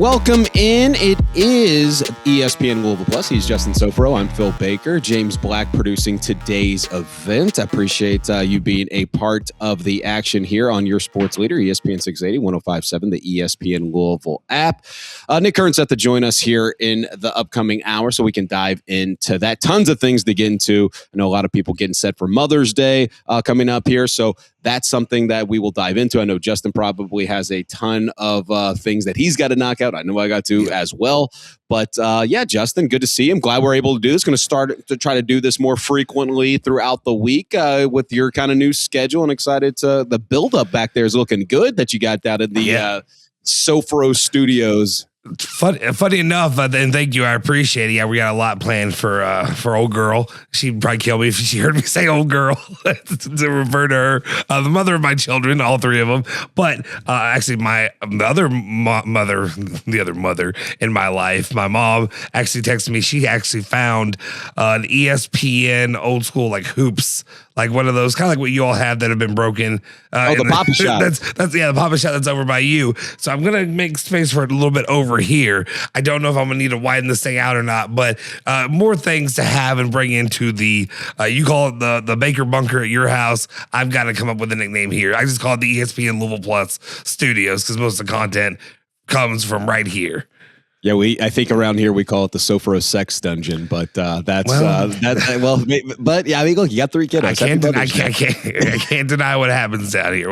welcome in. It is ESPN Louisville Plus. He's Justin Sofro. I'm Phil Baker. James Black producing today's event. I appreciate you being a part of the action here on your sports leader, ESPN 680, 105.7, the ESPN Louisville app. Nick Kern's set to join us here in the upcoming hour so we can dive into that. Tons of things to get into. I know a lot of people getting set for Mother's Day coming up here, so that's something that we will dive into. I know Justin probably has a ton of things that he's got to knock out. I know I got to as well. But yeah, Justin, good to see you. I'm glad we're able to do this. Going to start to try to do this more frequently throughout the week with your kind of new schedule, and excited to the build-up back there is looking good that you got down in the Sofro Studios. Funny enough, and thank you, I appreciate it. Yeah, we got a lot planned for old girl. She'd probably kill me if she heard me say old girl to refer to her, the mother of my children, all three of them. But actually, the other mother in my life, my mom, actually texted me. She actually found an ESPN old school like hoops. Like one of those, kind of like what you all have that have been broken. The Papa Shot. That's the Papa Shot that's over by you. So I'm gonna make space for it a little bit over here. I don't know if I'm gonna need to widen this thing out or not, but more things to have and bring into the. You call it the Baker Bunker at your house. I've got to come up with a nickname here. I just call it the ESPN Louisville Plus Studios because most of the content comes from right here. Yeah, I think around here we call it the Sofro Sex Dungeon, but but yeah, I mean, look, you got three kiddos. I can't deny what happens down here.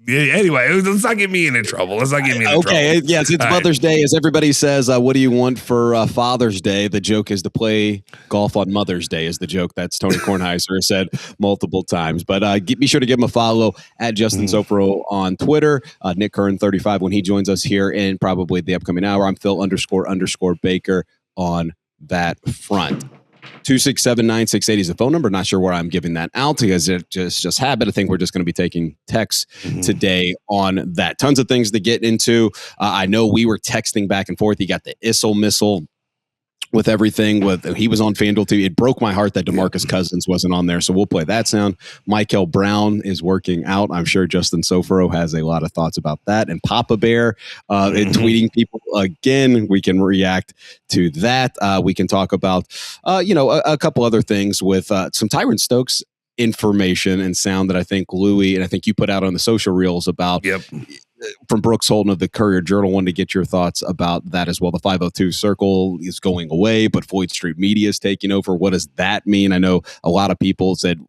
Anyway, let's not get me into trouble. Okay, yes, it's Mother's Day. As everybody says, what do you want for Father's Day? The joke is to play golf on Mother's Day is the joke. That's Tony Kornheiser said multiple times. But be sure to give him a follow at Justin Sofro on Twitter. Nick Kern 35 when he joins us here in probably the upcoming hour. I'm Phil __ Baker on that front. 267-9680 is the phone number. Not sure where I'm giving that out because it just habit. I think we're just going to be taking texts today on that. Tons of things to get into. I know we were texting back and forth. You got the Issel missile with everything. He was on FanDuel TV. It broke my heart that DeMarcus Cousins wasn't on there. So we'll play that sound. Mikel Brown is working out. I'm sure Justin Sofro has a lot of thoughts about that. And Papa Bear and tweeting people again. We can react to that. We can talk about a couple other things with some Tyron Stokes information and sound that I think Louie and I think you put out on the social reels about. From Brooks Holden of the Courier Journal. Wanted to get your thoughts about that as well. The 502 Circle is going away, but Floyd Street Media is taking over. What does that mean? I know a lot of people said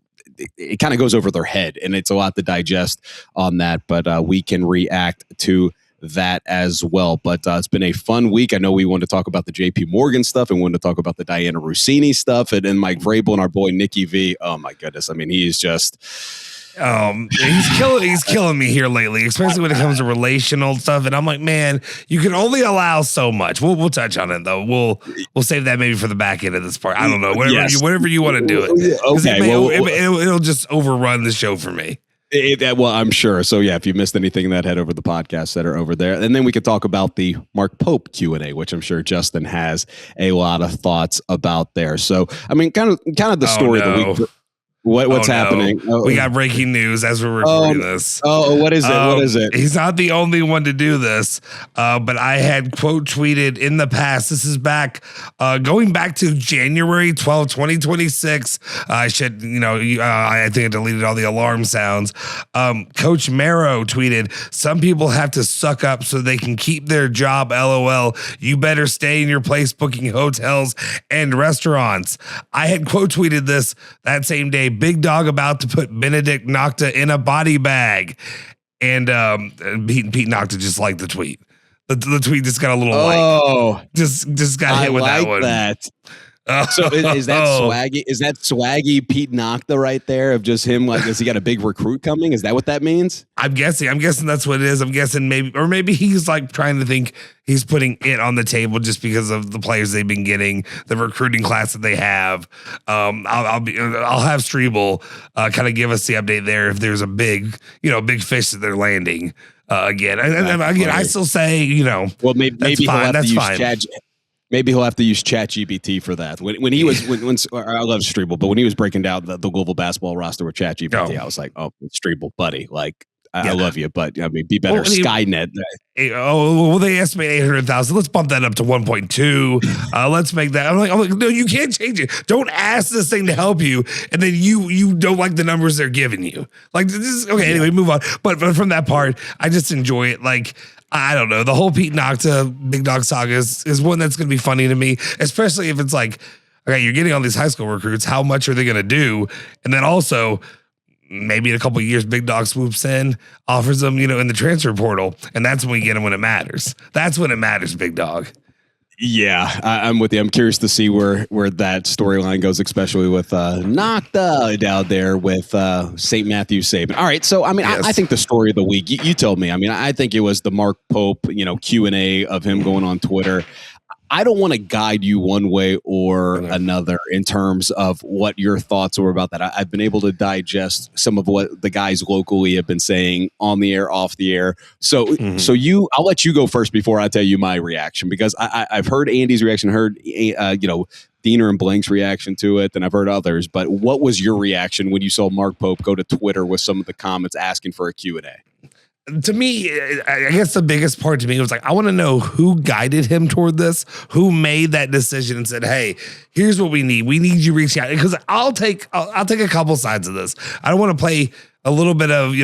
it kind of goes over their head, and it's a lot to digest on that, but we can react to that as well. But it's been a fun week. I know we wanted to talk about the JP Morgan stuff and wanted to talk about the Diana Rossini stuff and Mike Vrabel and our boy Nicky V. Oh my goodness. I mean, he's just... he's killing me here lately, especially when it comes to relational stuff. And I'm like, man, you can only allow so much. We'll touch on it though. We'll save that maybe for the back end of this part. I don't know. Whatever you want to do it. Okay. It'll just overrun the show for me. Well, I'm sure. So yeah, if you missed anything, that head over the podcasts that are over there, and then we could talk about the Mark Pope Q&A, which I'm sure Justin has a lot of thoughts about there. So I mean, kind of the story of the week. What's happening? We got breaking news as we're recording this. What is it? What is it? He's not the only one to do this, but I had quote tweeted in the past. This is going back to January 12, 2026. I should, I think I deleted all the alarm sounds. Coach Marrow tweeted, "Some people have to suck up so they can keep their job. LOL. You better stay in your place booking hotels and restaurants." I had quote tweeted this that same day. Big Dog about to put Benedict Nocta in a body bag. And Pete Nocta just liked the tweet. The tweet just got a little like. Just got hit with that one. That. So is that swaggy? Is that swaggy Pete Nocta right there of just him? Like, has he got a big recruit coming? Is that what that means? I'm guessing that's what it is. I'm guessing maybe he's like trying to think he's putting it on the table just because of the players they've been getting, the recruiting class that they have. I'll have Strebel kind of give us the update there if there's a big fish that they're landing again. And again, I still say well maybe that's he'll fine. have to use Maybe he'll have to use ChatGPT for that. When he was, I love Strebel, but when he was breaking down the Louisville basketball roster with ChatGPT, I was like, oh, Strebel, buddy, like, I love you, but I mean, be better. Skynet. They estimate 800,000. Let's bump that up to 1.2. Let's make that. I'm like, no, you can't change it. Don't ask this thing to help you, and then you don't like the numbers they're giving you. Like, this is okay. Anyway, move on. But from that part, I just enjoy it. Like, I don't know. The whole Pete Nocta Big Dog saga is one that's going to be funny to me, especially if it's like, okay, you're getting all these high school recruits. How much are they going to do? And then also, maybe in a couple of years, Big Dog swoops in, offers them, in the transfer portal. And that's when we get them when it matters. That's when it matters, Big Dog. Yeah, I'm with you. I'm curious to see where that storyline goes, especially with Nocta down there with St. Matthew Saban. All right, so I mean, yes. I think the story of the week. You told me. I mean, I think it was the Mark Pope, Q&A of him going on Twitter. I don't want to guide you one way or another in terms of what your thoughts were about that. I've been able to digest some of what the guys locally have been saying on the air, off the air. So, I'll let you go first before I tell you my reaction, because I've heard Andy's reaction, heard Diener and Blank's reaction to it, and I've heard others. But what was your reaction when you saw Mark Pope go to Twitter with some of the comments asking for a Q&A? To me, I guess the biggest part to me was like, I want to know who guided him toward this, who made that decision and said, hey, here's what we need. We need you reaching out. Because I'll take a couple sides of this. I don't want to play a little bit of,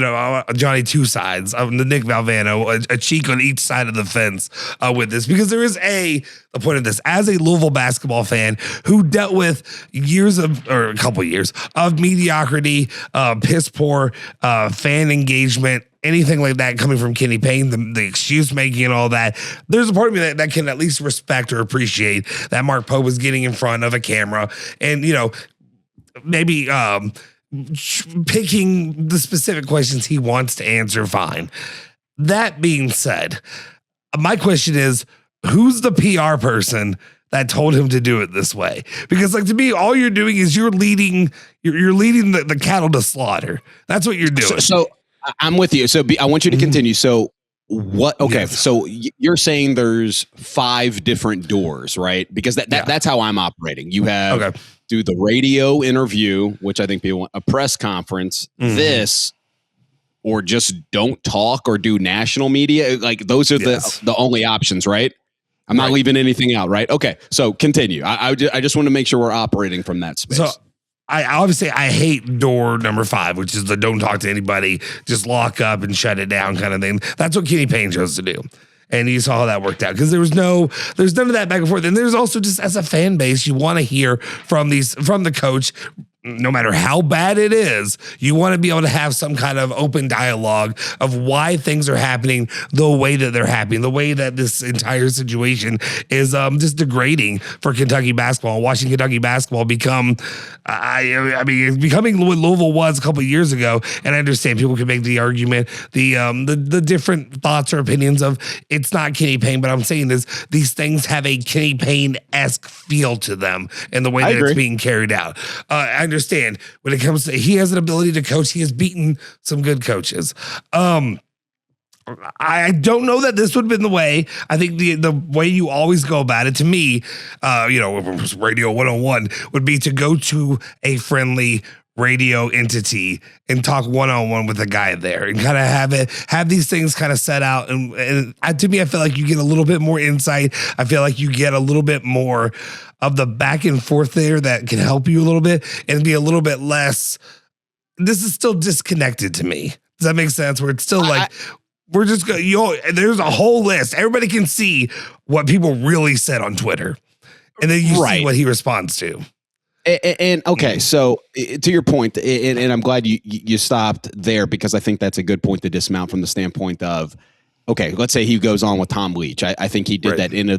Johnny two sides of the Nick Valvano, a cheek on each side of the fence with this, because there is the point of this as a Louisville basketball fan who dealt with a couple years of mediocrity, piss poor fan engagement, anything like that coming from Kenny Payne, the excuse making and all that. There's a part of me that can at least respect or appreciate that Mark Pope was getting in front of a camera and, maybe picking the specific questions he wants to answer. Fine. That being said, my question is, who's the PR person that told him to do it this way? Because like, to me, all you're doing is you're leading the cattle to slaughter. That's what you're doing. So I'm with you. So I want you to continue. So what? Okay. Yes. So you're saying there's 5 different doors, right? Because that's how I'm operating. You have do the radio interview, which I think people want, a press conference, this, or just don't talk or do national media. Like those are the only options, right? I'm not leaving anything out, right? Okay. So continue. I just want to make sure we're operating from that space. So I hate door number 5, which is the don't talk to anybody, just lock up and shut it down kind of thing. That's what Kenny Payne chose to do. And you saw how that worked out, because there's none of that back and forth. And there's also, just as a fan base, you want to hear from the coach. No matter how bad it is, you want to be able to have some kind of open dialogue of why things are happening the way that they're happening, the way that this entire situation is just degrading for Kentucky basketball, and watching Kentucky basketball become, it's becoming what Louisville was a couple of years ago. And I understand people can make the argument, the different thoughts or opinions of it's not Kenny Payne, but I'm saying these things have a Kenny Payne-esque feel to them in the way that it's being carried out. I understand when it comes to, he has an ability to coach. He has beaten some good coaches. I don't know that this would have been the way. I think the way you always go about it, to me, Radio 101 would be to go to a friendly radio entity and talk one-on-one with a guy there and kind of have these things kind of set out. And to me, I feel like you get a little bit more insight. I feel like you get a little bit more of the back and forth there that can help you a little bit and be a little bit less. This is still disconnected to me. Does that make sense? Where it's still like, we're just going, there's a whole list. Everybody can see what people really said on Twitter. And then you see what he responds to. And okay, so to your point, and I'm glad you stopped there, because I think that's a good point to dismount from the standpoint of, okay, let's say he goes on with Tom Leach. I think he did that end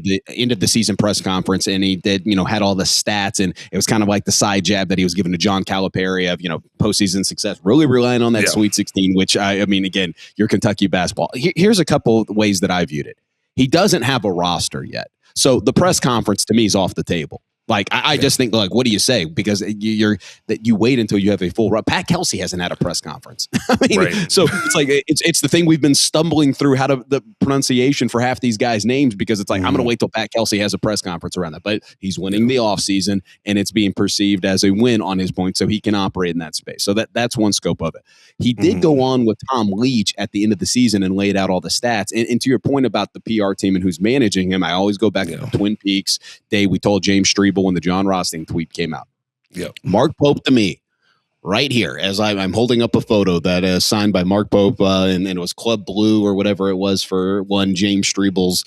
of the season press conference, and he did, had all the stats, and it was kind of like the side jab that he was given to John Calipari of, postseason success, really relying on that Sweet 16, which I mean, again, you're Kentucky basketball. Here's a couple of ways that I viewed it. He doesn't have a roster yet. So the press conference to me is off the table. Like, I just think, like, what do you say? Because you wait until you have a full run. Pat Kelsey hasn't had a press conference. I mean, so it's like, it's the thing we've been stumbling through the pronunciation for half these guys' names, because it's like, I'm going to wait till Pat Kelsey has a press conference around that. But he's winning the offseason, and it's being perceived as a win on his point, so he can operate in that space. So that's one scope of it. He did go on with Tom Leach at the end of the season and laid out all the stats. And to your point about the PR team and who's managing him, I always go back to the Twin Peaks day we told James Strebel when the John Rothstein tweet came out. Mark Pope to me, right here, as I'm holding up a photo that is signed by Mark Pope, and it was Club Blue or whatever it was for one James Strebel's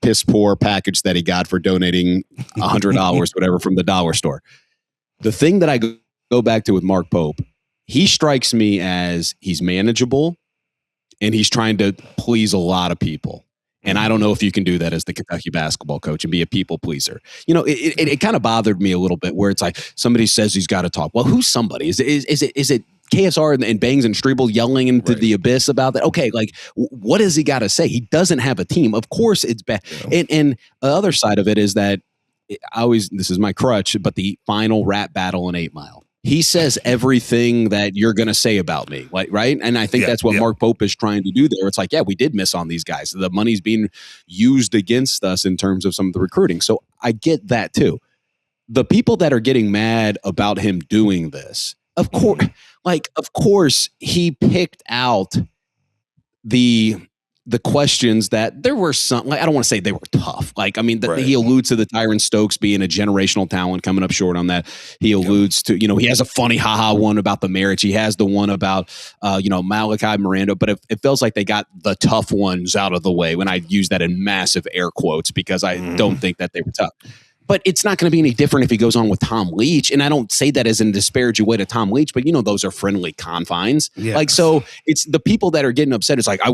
piss poor package that he got for donating $100, whatever, from the dollar store. The thing that I go back to with Mark Pope, he strikes me as he's manageable and he's trying to please a lot of people. And I don't know if you can do that as the Kentucky basketball coach and be a people pleaser. You know, it kind of bothered me a little bit where it's like somebody says he's got to talk. Well, who's somebody? Is it KSR and Bangs and Strebel yelling into the abyss about that? Okay, like, what does he got to say? He doesn't have a team. Of course it's bad. And the other side of it is that this is my crutch, but the final rap battle in 8 Mile. He says everything that you're going to say about me, like, right? And I think that's what Mark Pope is trying to do there. It's like, we did miss on these guys. The money's being used against us in terms of some of the recruiting. So I get that too. The people that are getting mad about him doing this, of course, he picked out the questions that there were some, like, I don't want to say they were tough. Like, I mean, he alludes to the Tyron Stokes being a generational talent, coming up short on that. He alludes to, he has a funny haha one about the marriage. He has the one about, Malachi Miranda, but it feels like they got the tough ones out of the way when I use that in massive air quotes, because I don't think that they were tough. But it's not going to be any different if he goes on with Tom Leach. And I don't say that as in a disparaging way to Tom Leach, but those are friendly confines. Yes. Like, so it's the people that are getting upset. It's like, I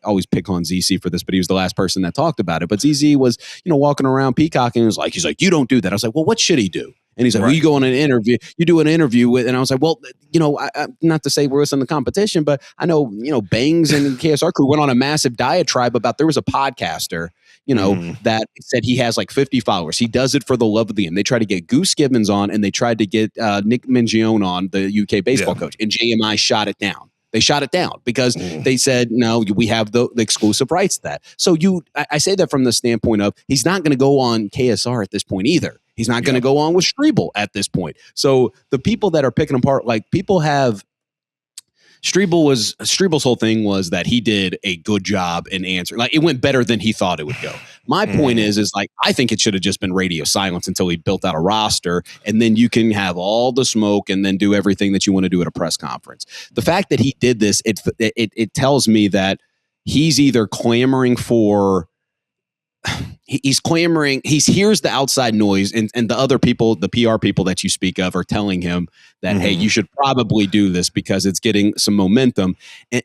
always pick on ZC for this, but he was the last person that talked about it. But ZZ was, walking around peacocking and he's like, you don't do that. I was like, well, what should he do? And he's like, well, you go on an interview, you do an interview with, and I was like, well, I, not to say we're in the competition, but I know, Bangs and KSR crew went on a massive diatribe about, there was a podcaster, that said he has like 50 followers. He does it for the love of the game. They tried to get Goose Gibbons on, and they tried to get Nick Mingione on, the UK baseball coach, and JMI shot it down. They shot it down because they said, no, we have the exclusive rights to that. So I say that from the standpoint of, he's not going to go on KSR at this point either. He's not going to go on with Strebel at this point. So the people that are picking apart, like, people have, Strebel's whole thing was that he did a good job in answering. Like, it went better than he thought it would go. My point is like, I think it should have just been radio silence until he built out a roster, and then you can have all the smoke and then do everything that you want to do at a press conference. The fact that he did this, it tells me that he's either clamoring for, he hears the outside noise, and the other people, the PR people that you speak of, are telling him that, hey, you should probably do this because it's getting some momentum.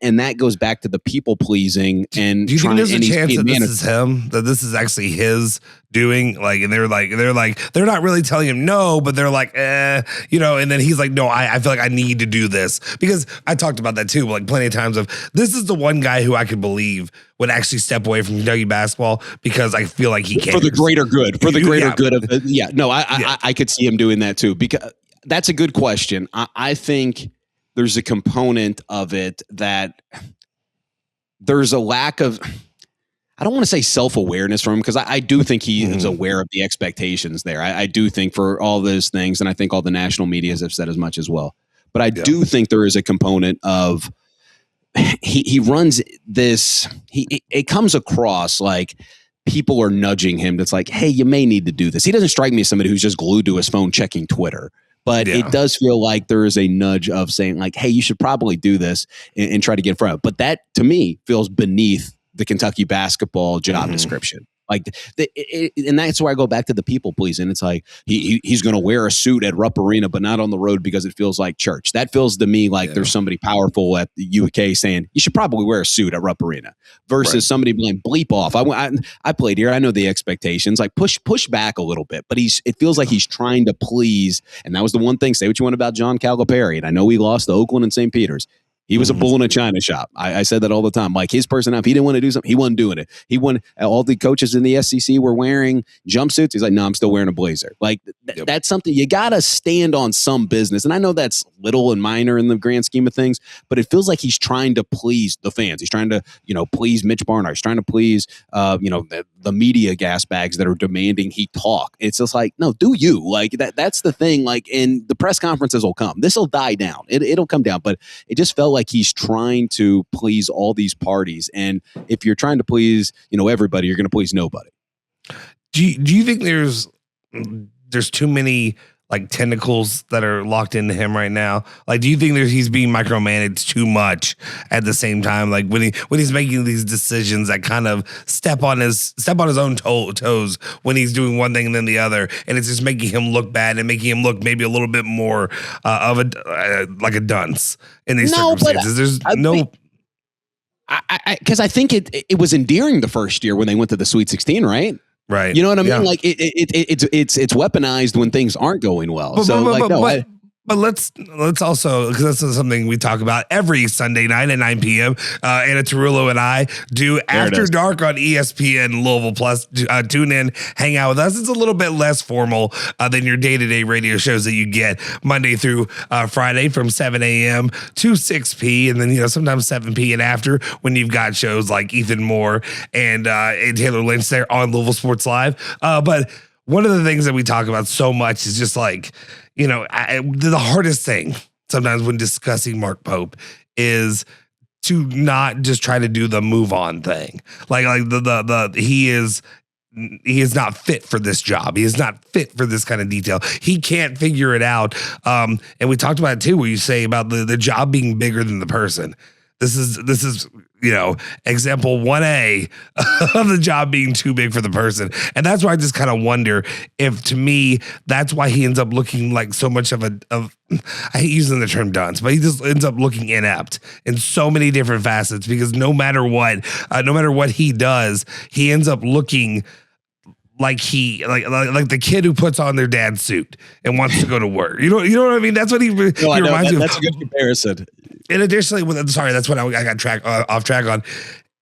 And that goes back to the people pleasing. And do you think there's a chance that this is him, that this is actually his doing? Like, and they're not really telling him no, but they're like, and then he's like, no, I feel like I need to do this, because I talked about that too, like, plenty of times of, this is the one guy who I could believe would actually step away from Kentucky basketball because I feel like he can, for the greater good, good of it. I could see him doing that too, because that's a good question. I think there's a component of it that there's a lack of, I don't want to say self-awareness from him, because I do think he is aware of the expectations there. I do think for all those things, and I think all the national medias have said as much as well. But I do think there is a component of, he runs this, it comes across like people are nudging him. That's like, hey, you may need to do this. He doesn't strike me as somebody who's just glued to his phone checking Twitter. But it does feel like there is a nudge of saying, like, hey, you should probably do this and try to get in front of it. But that, to me, feels beneath the Kentucky basketball job description. Like, and that's where I go back to the people pleasing. It's like, he's going to wear a suit at Rupp Arena, but not on the road because it feels like church. That feels to me like there's somebody powerful at the UK saying, you should probably wear a suit at Rupp Arena, versus somebody being bleep off. I played here. I know the expectations, like push back a little bit, but it feels like he's trying to please. And that was the one thing, say what you want about John Calipari. And I know he lost to Oakland and St. Peter's. He was a bull in a china shop. I said that all the time. Like his personality, if he didn't want to do something, he wasn't doing it. All the coaches in the SEC were wearing jumpsuits. He's like, no, I'm still wearing a blazer. Like that's something you got to stand on some business. And I know that's little and minor in the grand scheme of things, but it feels like he's trying to please the fans. He's trying to, please Mitch Barnhart. He's trying to please, the media gas bags that are demanding he talk. It's just like, no, do you like that's the thing. Like, and the press conferences will come. This will die down. It'll come down, but it just felt like he's trying to please all these parties. And if you're trying to please, everybody, you're going to please nobody. Do you think there's too many like tentacles that are locked into him right now? Like, do you think he's being micromanaged too much at the same time? Like when he's making these decisions that kind of step on his own toes when he's doing one thing and then the other, and it's just making him look bad and making him look maybe a little bit more of like a dunce in these circumstances. Because I think it was endearing the first year when they went to the Sweet 16, right? Right. You know what I mean? Yeah. Like it's weaponized when things aren't going well. But let's also, because that's something we talk about every Sunday night at 9 p.m. Anna Tarullo and I do After Dark on ESPN Louisville Plus. Tune in, hang out with us. It's a little bit less formal than your day-to-day radio shows that you get Monday through Friday from 7 a.m. to 6 p. And then, sometimes 7 p. and after when you've got shows like Ethan Moore and Taylor Lynch there on Louisville Sports Live. But one of the things that we talk about so much is just like, the hardest thing sometimes when discussing Mark Pope is to not just try to do the move on thing. Like he is not fit for this job. He is not fit for this kind of detail. He can't figure it out. And we talked about it too, where you say about the job being bigger than the person. This is example 1A of the job being too big for the person. And that's why I just kind of wonder if, to me, that's why he ends up looking like so much of I hate using the term dunce, but he just ends up looking inept in so many different facets, because no matter what he does, he ends up looking like like the kid who puts on their dad's suit and wants to go to work. You know what I mean? That's what he reminds me of. That's a good comparison. And additionally, that's what I got off track on,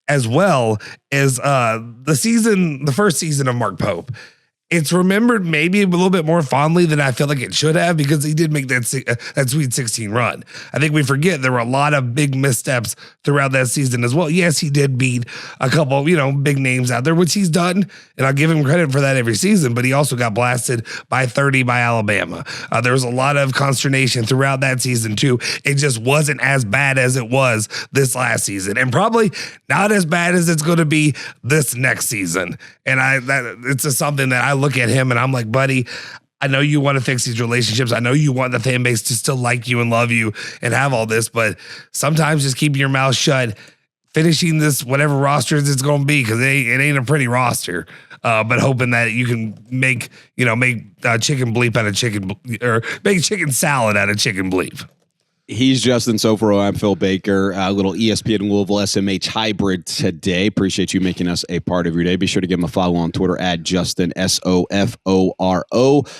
as well as the first season of Mark Pope. It's remembered maybe a little bit more fondly than I feel like it should have, because he did make that Sweet 16 run. I think we forget there were a lot of big missteps throughout that season as well. Yes, he did beat a couple, big names out there, which he's done, and I'll give him credit for that every season, but he also got blasted by 30 by Alabama. There was a lot of consternation throughout that season too. It just wasn't as bad as it was this last season, and probably not as bad as it's going to be this next season. And it's just something that I look at him and I'm like, buddy, I know you want to fix these relationships. I know you want the fan base to still like you and love you and have all this, but sometimes just keep your mouth shut, finishing this whatever rosters it's going to be, because it ain't a pretty roster. But hoping that you can make chicken bleep out of chicken, or make chicken salad out of chicken bleep. He's Justin Soforo. I'm Phil Baker. A little ESPN Louisville SMH hybrid today. Appreciate you making us a part of your day. Be sure to give him a follow on Twitter at Justin SOFORO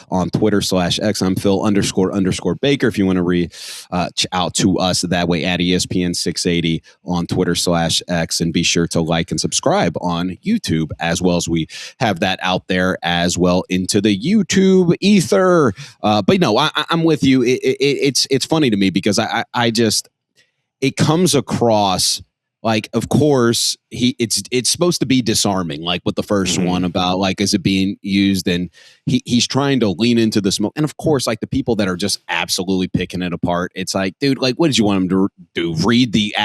on Twitter /X. I'm Phil __ Baker. If you want to reach out to us that way, at ESPN 680 on Twitter /X, and be sure to like and subscribe on YouTube as well, as we have that out there as well into the YouTube ether. But no, I'm with you. It's funny to me because I just, it comes across like, of course, it's supposed to be disarming, like with the first one about like, is it being used? And he's trying to lean into the smoke. And of course, like the people that are just absolutely picking it apart, it's like, dude, like, what did you want him to do? Read the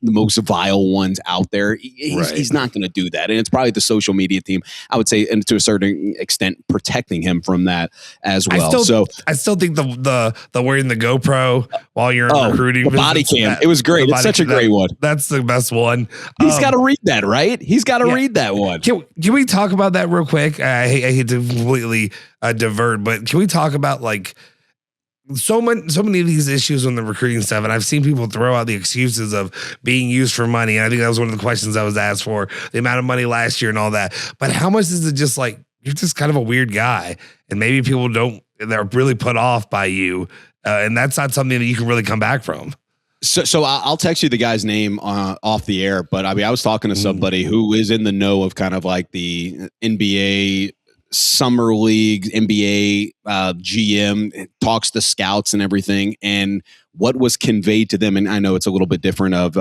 most vile ones out there? He's not going to do that. And it's probably the social media team, I would say, and to a certain extent, protecting him from that as well. I still think the wearing the GoPro while you're recruiting, the body cam, it was great. It's such a great one. That's the best one. He's got to read that, right? He's got to read that one. Can we talk about that real quick? I hate to completely divert, but can we talk about like so many of these issues on the recruiting stuff? And I've seen people throw out the excuses of being used for money. And I think that was one of the questions I was asked for, the amount of money last year and all that. But how much is it just like, you're just kind of a weird guy, and maybe people they're really put off by you. And that's not something that you can really come back from. So I'll text you the guy's name off the air, but I mean, I was talking to somebody who is in the know of kind of like the NBA summer league, NBA GM, talks to scouts and everything, and what was conveyed to them. And I know it's a little bit different of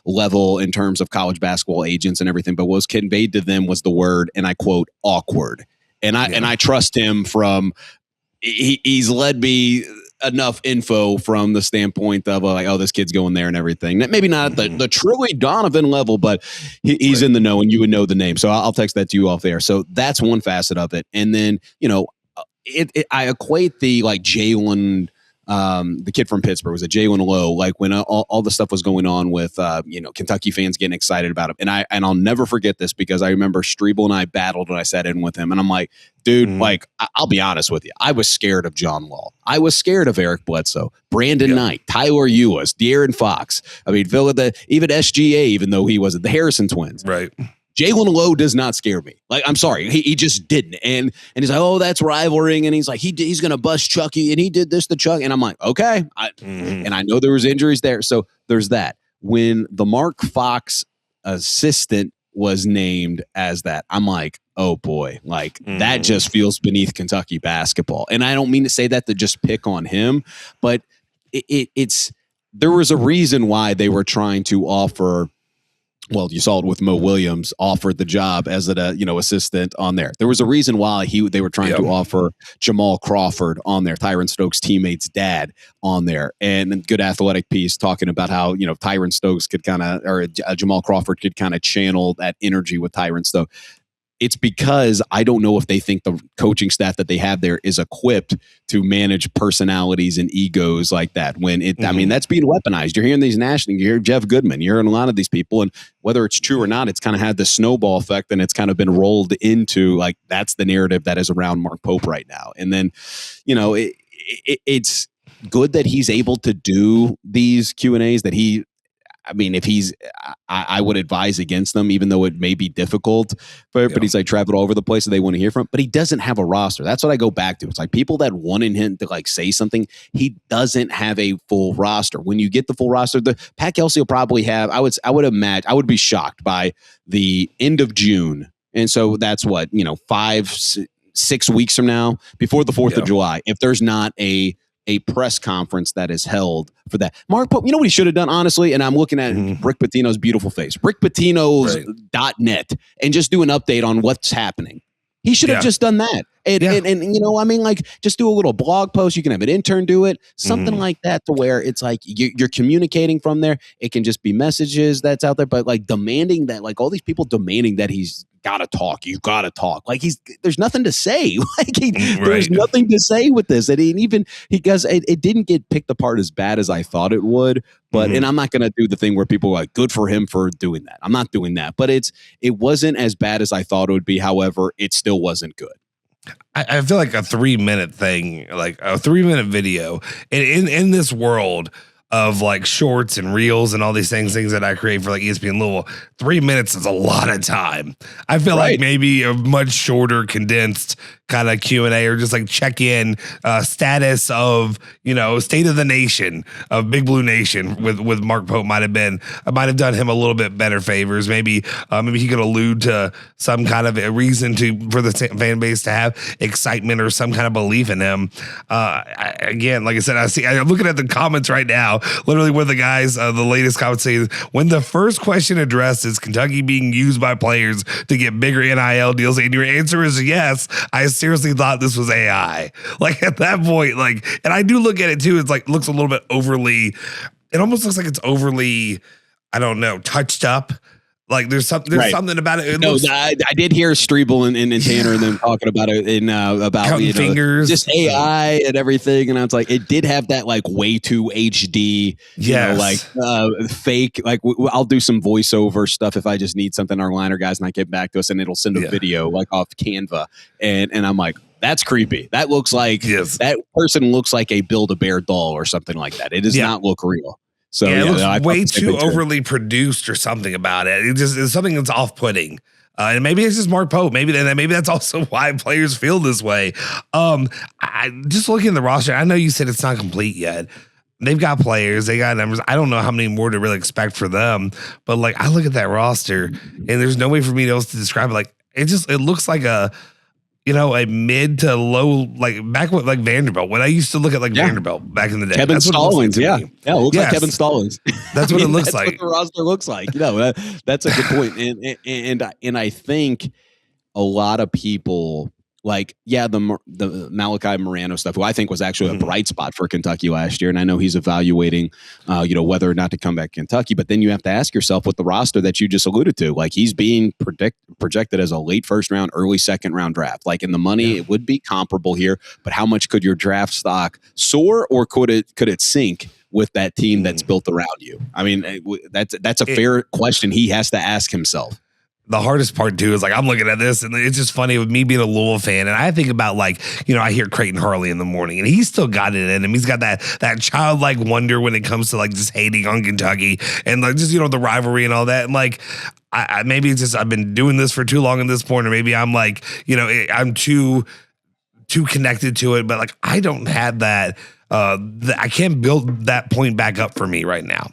level in terms of college basketball agents and everything, but what was conveyed to them was the word, and I quote, awkward. And I trust him from. He's led me enough info from the standpoint of like, oh, this kid's going there and everything. Maybe not at the truly Donovan level, but he's in the know and you would know the name. So I'll text that to you off there. So that's one facet of it. And then, I equate the like Jalen, the kid from Pittsburgh, was a Jalen Lowe, like when all the stuff was going on with, Kentucky fans getting excited about him. And I'll never forget this because I remember Strebel and I battled when I sat in with him. And I'm like, dude, like, I'll be honest with you. I was scared of John Wall. I was scared of Eric Bledsoe, Brandon Knight, Tyler Ewis, De'Aaron Fox. I mean, Ville, even SGA, even though he wasn't, the Harrison twins. Right. Jalen Lowe does not scare me. Like, I'm sorry, he just didn't. And he's like, oh, that's rivaling. And he's like, he's going to bust Chucky. And he did this to Chuck. And I'm like, okay. And I know there was injuries there. So there's that. When the Mark Fox assistant was named as that, I'm like, oh boy, like that just feels beneath Kentucky basketball. And I don't mean to say that to just pick on him, but it's there was a reason why they were trying to offer. Well, you saw it with Mo Williams offered the job as an assistant on there. There was a reason why they were trying to offer Jamal Crawford on there, Tyron Stokes' teammate's dad on there, and a good athletic piece talking about how Tyron Stokes could kind of, or Jamal Crawford could kind of channel that energy with Tyron Stokes. It's because I don't know if they think the coaching staff that they have there is equipped to manage personalities and egos like that. When I mean, that's being weaponized. You're hearing these national, you hear Jeff Goodman, you're hearing a lot of these people, and whether it's true or not, it's kind of had this snowball effect, and it's kind of been rolled into like that's the narrative that is around Mark Pope right now. And then, it's good that he's able to do these Q&As that he. I mean, if I would advise against them, even though it may be difficult. But he's like traveled all over the place, and they want to hear from him. But he doesn't have a roster. That's what I go back to. It's like people that wanted him to like say something. He doesn't have a full roster. When you get the full roster, Pat Kelsey will probably have. I would imagine. I would be shocked by the end of June, and so that's what 5-6 weeks from now, before the 4th of July. If there's not a press conference that is held for that. Mark Pope, you know what he should have done, honestly? And I'm looking at Rick Pitino's beautiful face. Rick Pitino's .net and just do an update on what's happening. He should have just done that. And like just do a little blog post. You can have an intern do it. Something like that to where it's like you're communicating from there. It can just be messages that's out there. But like demanding that, like all these people demanding that he's got to talk. You got to talk. Like there's nothing to say. There's nothing to say with this. And it didn't get picked apart as bad as I thought it would. But and I'm not going to do the thing where people are like, good for him for doing that. I'm not doing that. But it wasn't as bad as I thought it would be. However, it still wasn't good. I feel like a 3-minute thing, like a 3-minute video in this world of like shorts and reels and all these things that I create for like ESPN Louisville, 3 minutes is a lot of time. I feel like maybe a much shorter, condensed kind of Q&A or just like check in status of, state of the nation of Big Blue Nation with Mark Pope might have done him a little bit better favors. Maybe he could allude to some kind of a reason for the fan base to have excitement or some kind of belief in him. Again, like I said, I'm looking at the comments right now, literally where the guys, the latest comment says, when the first question addressed is Kentucky being used by players to get bigger NIL deals, and your answer is yes, I seriously thought this was AI. Like at that point, like, and I do look at it too. It's like, looks a little bit overly, it almost looks like it's overly, I don't know, touched up. Like there's something about it. I did hear Strebel and Tanner and them talking about it about fingers, just AI and everything. And I was like, it did have that like way too HD, fake. Like I'll do some voiceover stuff if I just need something. Our liner guys might get back to us and it'll send a video like off Canva, and I'm like, that's creepy. That looks like that person looks like a Build-A-Bear doll or something like that. It does not look real. So it looks way too overly produced or something about it. It's something that's off-putting. And maybe it's just Mark Pope. Maybe that's also why players feel this way. I just looking at the roster, I know you said it's not complete yet. they've got players, they got numbers. I don't know how many more to really expect for them, but like I look at that roster and there's no way for me else to describe it. Like it looks like a mid to low, like back with like Vanderbilt. When I used to look at like Vanderbilt back in the day, Kevin Stallings, it looks like Kevin Stallings. That's what it looks like. What the roster looks like. That's a good point. And I think a lot of people like, the Malachi Morano stuff, who I think was actually a bright spot for Kentucky last year. And I know he's evaluating, whether or not to come back to Kentucky. But then you have to ask yourself with the roster that you just alluded to, like he's being projected as a late first round, early second round draft. Like in the money, it would be comparable here. But how much could your draft stock soar, or could it sink with that team that's built around you? I mean, that's a fair question he has to ask himself. The hardest part too is like I'm looking at this and it's just funny with me being a Louisville fan, and I think about like, I hear Creighton Harley in the morning and he's still got it in him. He's got that childlike wonder when it comes to like just hating on Kentucky and like just the rivalry and all that. And like I maybe it's just I've been doing this for too long at this point, or maybe I'm like I'm too connected to it. But like I don't have that. I can't build that point back up for me right now.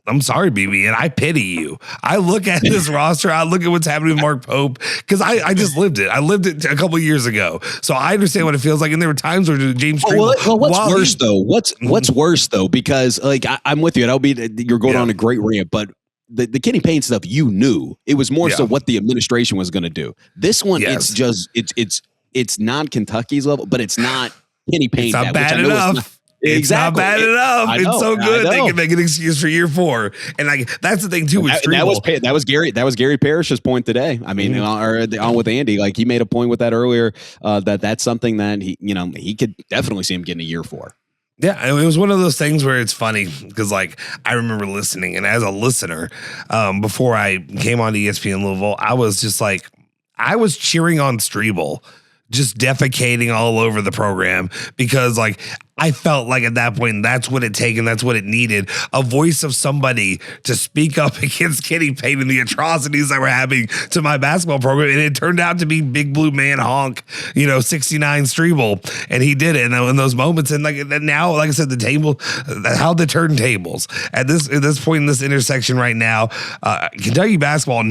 I'm sorry, BB, and I pity you. I look at this roster. I look at what's happening with Mark Pope because I just lived it. I lived it a couple of years ago, so I understand what it feels like. And there were times where James. What's worse though? What's worse though? Because like I'm with you. You're going on a great rant, but the Kenny Payne stuff, you knew it was more so what the administration was going to do. This one, it's not Kentucky's level, but it's not Kenny Payne. It's not bad enough. It's not bad enough. It's so good they can make an excuse for year 4, and like that's the thing too. That was Gary Parrish's point today. I mean, on with Andy, like he made a point with that earlier. That's something that he could definitely see him getting a year 4. Yeah, it was one of those things where it's funny because like I remember listening, and as a listener, before I came on to ESPN Louisville, I was just like I was cheering on Strebel, just defecating all over the program because like I felt like at that point that's what it taken, that's what it needed, a voice of somebody to speak up against Kenny Payne and the atrocities that were happening to my basketball program. And it turned out to be Big Blue Man Honk, 69 Strebel, and he did it in those moments. And like now, like I said, the turntables at this point in this intersection right now, Kentucky basketball.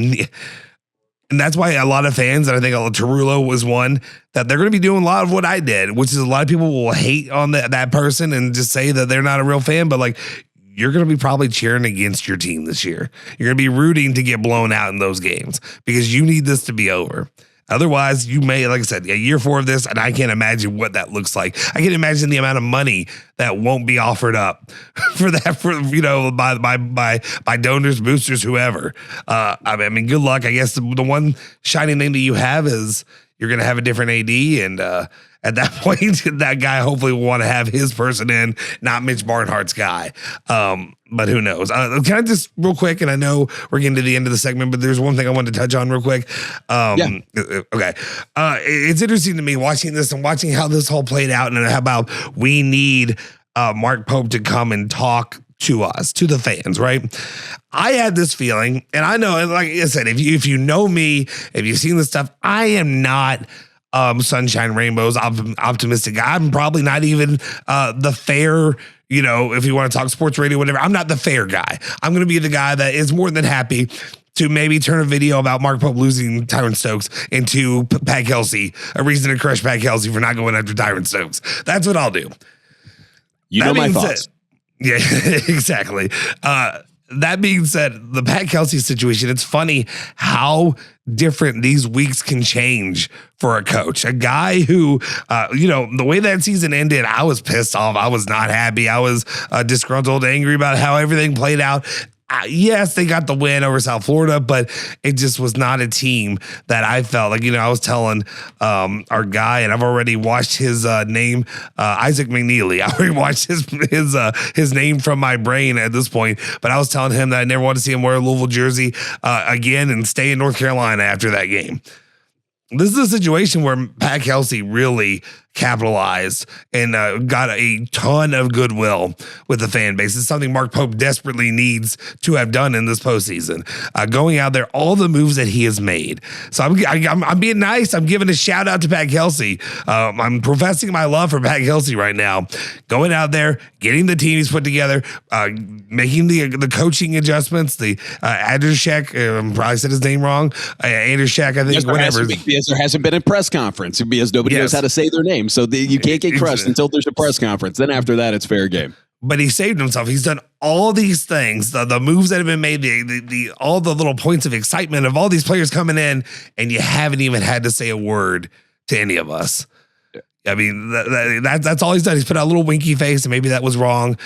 And that's why a lot of fans, and I think Tarullo was one, that they're going to be doing a lot of what I did, which is a lot of people will hate on that person and just say that they're not a real fan. But like, you're going to be probably cheering against your team this year. You're going to be rooting to get blown out in those games because you need this to be over. Otherwise, you may, like I said, a year 4 of this, and I can't imagine what that looks like. I can imagine the amount of money that won't be offered up for by donors, boosters, whoever. I mean, good luck. I guess the one shining thing that you have is you're going to have a different AD, and at that point, that guy hopefully will want to have his person in, not Mitch Barnhart's guy. But who knows? Can I just real quick, and I know we're getting to the end of the segment, but there's one thing I wanted to touch on real quick. Okay. It's interesting to me watching this and watching how this all played out, and how about we need Mark Pope to come and talk to us, to the fans, right? I had this feeling, and I know, like I said, if you know me, if you've seen this stuff, I am not sunshine rainbows optimistic guy. I'm probably not even the fair, if you want to talk sports radio, whatever, I'm not the fair guy. I'm going to be the guy that is more than happy to maybe turn a video about Mark Pope losing Tyron Stokes into Pat Kelsey, a reason to crush Pat Kelsey for not going after Tyron Stokes. That's what I'll do. You know my thoughts. Yeah, exactly. That being said, the Pat Kelsey situation, it's funny how different these weeks can change for a coach. A guy who, the way that season ended, I was pissed off. I was not happy. I was disgruntled, angry about how everything played out. Yes, they got the win over South Florida, but it just was not a team that I felt like, I was telling our guy, and I've already watched his name, Isaac McNeely. I already watched his name from my brain at this point, but I was telling him that I never want to see him wear a Louisville jersey again and stay in North Carolina after that game. This is a situation where Pat Kelsey really capitalized and got a ton of goodwill with the fan base. It's something Mark Pope desperately needs to have done in this postseason. Going out there, all the moves that he has made. So I'm being nice. I'm giving a shout out to Pat Kelsey. I'm professing my love for Pat Kelsey right now. Going out there, getting the team he's put together, making the coaching adjustments, the Andershek, probably said his name wrong. Andershek, I think, yes, whatever. Because there hasn't been a press conference because nobody knows how to say their name. So you can't get crushed until there's a press conference. Then after that, it's fair game. But he saved himself. He's done all these things, the moves that have been made, the all the little points of excitement of all these players coming in, and you haven't even had to say a word to any of us. I mean, that's all he's done. He's put out a little winky face, and maybe that was wrong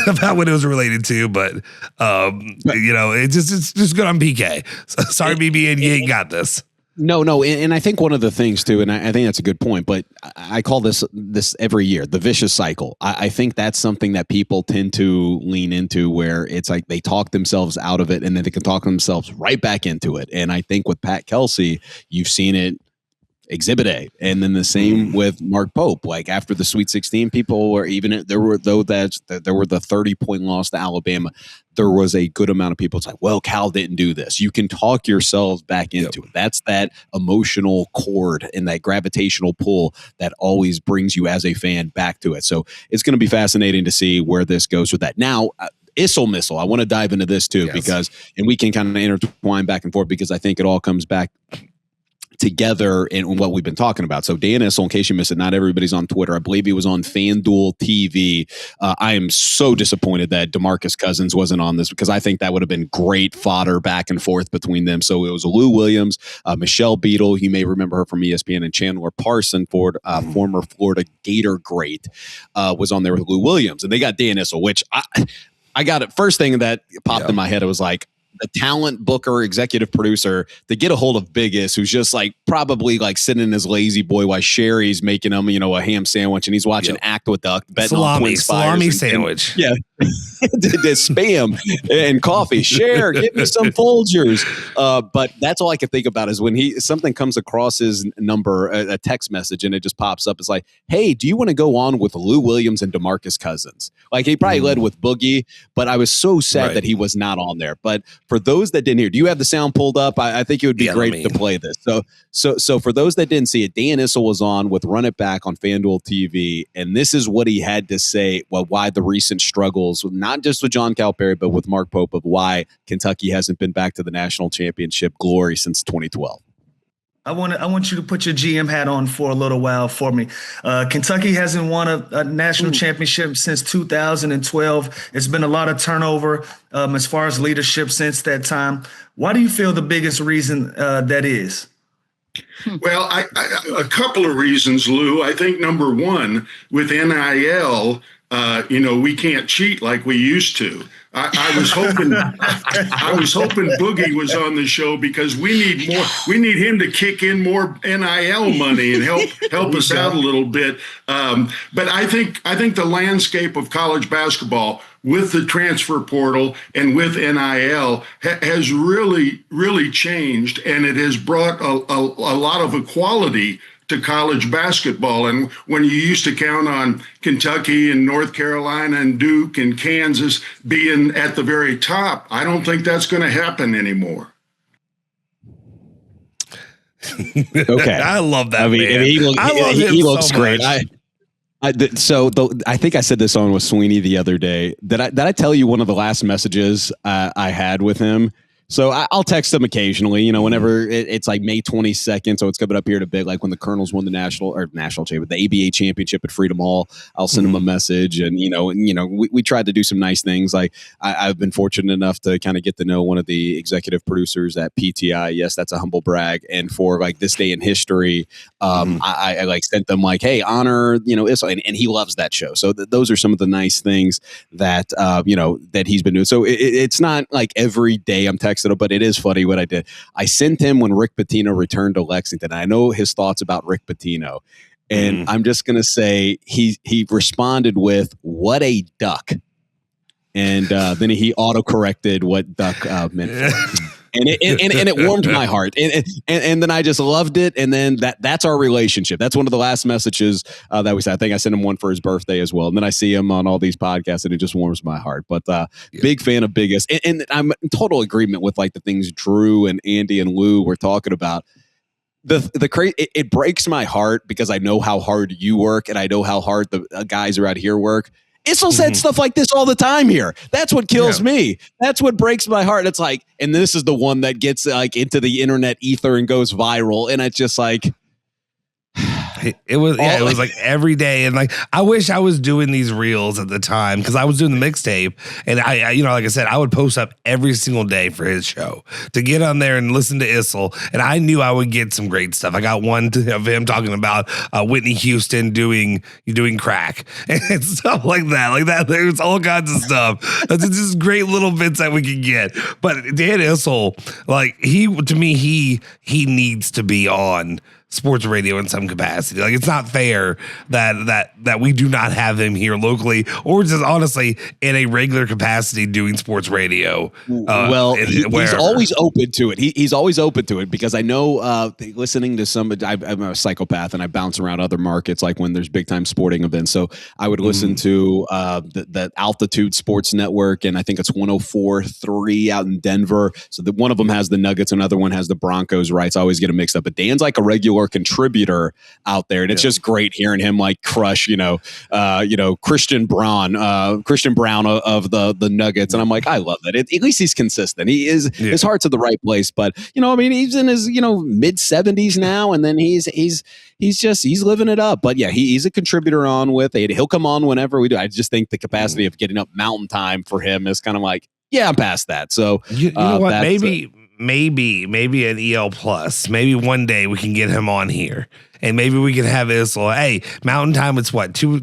about what it was related to, but it's just good on PK. So, sorry, BB, you ain't got this. No, and I think one of the things too, and I think that's a good point, but I call this every year, the vicious cycle. I think that's something that people tend to lean into where it's like they talk themselves out of it and then they can talk themselves right back into it. And I think with Pat Kelsey, you've seen it Exhibit A, and then the same with Mark Pope. Like after the Sweet 16, people were there were the 30-point loss to Alabama. There was a good amount of people. It's like, well, Cal didn't do this. You can talk yourselves back into it. That's that emotional cord and that gravitational pull that always brings you as a fan back to it. So it's going to be fascinating to see where this goes with that. Now, Issel missile. I want to dive into this too because we can kind of intertwine back and forth because I think it all comes back together in what we've been talking about. So Dan Issel, in case you missed it, not everybody's on Twitter. I believe he was on FanDuel TV. I am so disappointed that DeMarcus Cousins wasn't on this because I think that would have been great fodder back and forth between them. So it was Lou Williams, Michelle Beadle, you may remember her from ESPN, and Chandler Parson, former Florida Gator great, was on there with Lou Williams. And they got Dan Issel, which I got it. First thing that popped in my head, it was like, the talent booker, executive producer, to get a hold of Biggest, who's just like probably like sitting in his lazy boy while Sherry's making him, a ham sandwich, and he's watching Act with Duck, betting on Twin salami sandwich. The spam and coffee. Share, get me some Folgers. But that's all I can think about is when something comes across his number, a text message, and it just pops up. It's like, hey, do you want to go on with Lou Williams and DeMarcus Cousins? Like he probably led with Boogie, but I was so sad that he was not on there. But for those that didn't hear, do you have the sound pulled up? I think it would be great to play this. So for those that didn't see it, Dan Issel was on with Run It Back on FanDuel TV, and this is what he had to say. Well, why the recent struggles, not just with John Calipari, but with Mark Pope, of why Kentucky hasn't been back to the national championship glory since 2012. I want you to put your GM hat on for a little while for me. Kentucky hasn't won a national championship since 2012. It's been a lot of turnover as far as leadership since that time. Why do you feel the biggest reason that is? Well, a couple of reasons, Lou. I think number one, with NIL, we can't cheat like we used to. I was hoping Boogie was on the show because we need more. We need him to kick in more NIL money and help us out a little bit. But I think the landscape of college basketball with the transfer portal and with NIL has really, really changed, and it has brought a lot of equality to college basketball. And when you used to count on Kentucky and North Carolina and Duke and Kansas being at the very top, I don't think that's going to happen anymore. Okay. I love that. I mean, man. He looks so great. Much. I think I said this on with Sweeney the other day. Did I tell you one of the last messages I had with him? So I'll text him occasionally, whenever it's like May 22nd. So it's coming up here in a bit, like when the Colonels won the national championship, the ABA championship at Freedom Hall. I'll send him a message, and we tried to do some nice things. Like I've been fortunate enough to kind of get to know one of the executive producers at PTI. Yes, that's a humble brag. And for like this day in history, I like sent them like, hey, honor Issel, and he loves that show. So those are some of the nice things that that he's been doing. So it's not like every day I'm texting. But it is funny what I did. I sent him when Rick Pitino returned to Lexington. I know his thoughts about Rick Pitino. And I'm just going to say he responded with, what a duck. And then he auto-corrected what duck meant for. and it warmed my heart, and then I just loved it, and then that's our relationship. That's one of the last messages that we said. I think I sent him one for his birthday as well, and then I see him on all these podcasts, and it just warms my heart. But big fan of Biggest, and I'm in total agreement with like the things Drew and Andy and Lou were talking about. It breaks my heart because I know how hard you work, and I know how hard the guys around here work. Issel said stuff like this all the time here. That's what kills me. That's what breaks my heart. It's like, and this is the one that gets like into the internet ether and goes viral. And it's just like, it was like every day. And like, I wish I was doing these reels at the time because I was doing the mixtape, and I like I said, I would post up every single day for his show to get on there and listen to Issel. And I knew I would get some great stuff. I got one of him talking about Whitney Houston doing crack and stuff like that. Like that, there's all kinds of stuff. That's just great little bits that we can get. But Dan Issel, like he needs to be on sports radio in some capacity. Like it's not fair that we do not have him here locally, or just honestly in a regular capacity doing sports radio. He's always open to it. He's always open to it because I know listening to somebody, I'm a psychopath and I bounce around other markets like when there's big time sporting events. So I would listen to the Altitude Sports Network, and I think it's 104.3 out in Denver. So one of them has the Nuggets, another one has the Broncos, right? So I always get them mixed up. But Dan's like a regular contributor out there, and it's just great hearing him like crush Christian Brown of the Nuggets, and I'm like, I love that. At least he's consistent. He is his heart's at the right place, but he's in his mid 70s now, and then he's living it up. But yeah, he's a contributor on with it. He'll come on whenever we do. I just think the capacity of getting up Mountain Time for him is kind of like, I'm past that. So you know what? Maybe an EL Plus. Maybe one day we can get him on here, and maybe we can have Issel. Hey, Mountain Time. It's what 2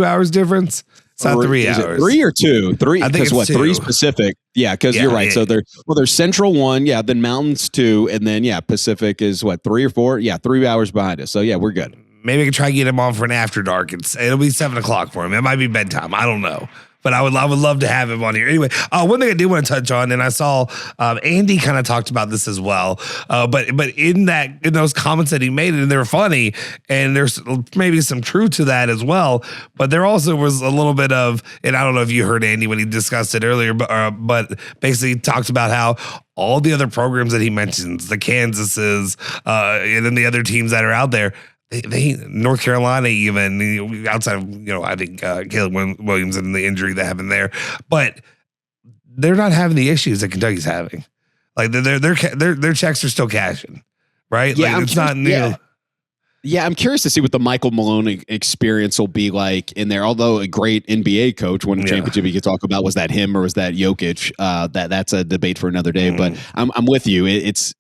hours difference. It's not 3 hours. 3 or 2? 3. I think it's 2. 3 Pacific. Yeah, because you're right. So there's Central 1. Yeah, then Mountain's 2, and then Pacific is what 3 or 4. Yeah, 3 hours behind us. So yeah, we're good. Maybe I can try to get him on for an after dark. It'll be 7:00 for him. It might be bedtime. I don't know. But I would love to have him on here. Anyway, one thing I do want to touch on, and I saw Andy kind of talked about this as well. But in those comments that he made, and they're funny, and there's maybe some truth to that as well. But there also was a little bit of, and I don't know if you heard Andy when he discussed it earlier, but basically talked about how all the other programs that he mentions, the Kansases, and then the other teams that are out there. They North Carolina, even outside of I think Caleb Williams and the injury that happened there, but they're not having the issues that Kentucky's having. Like their checks are still cashing, right? Yeah, like it's not new. Yeah, I'm curious to see what the Michael Malone experience will be like in there. Although a great NBA coach won a championship, you could talk about was that him or was that Jokic? That's a debate for another day. But I'm with you.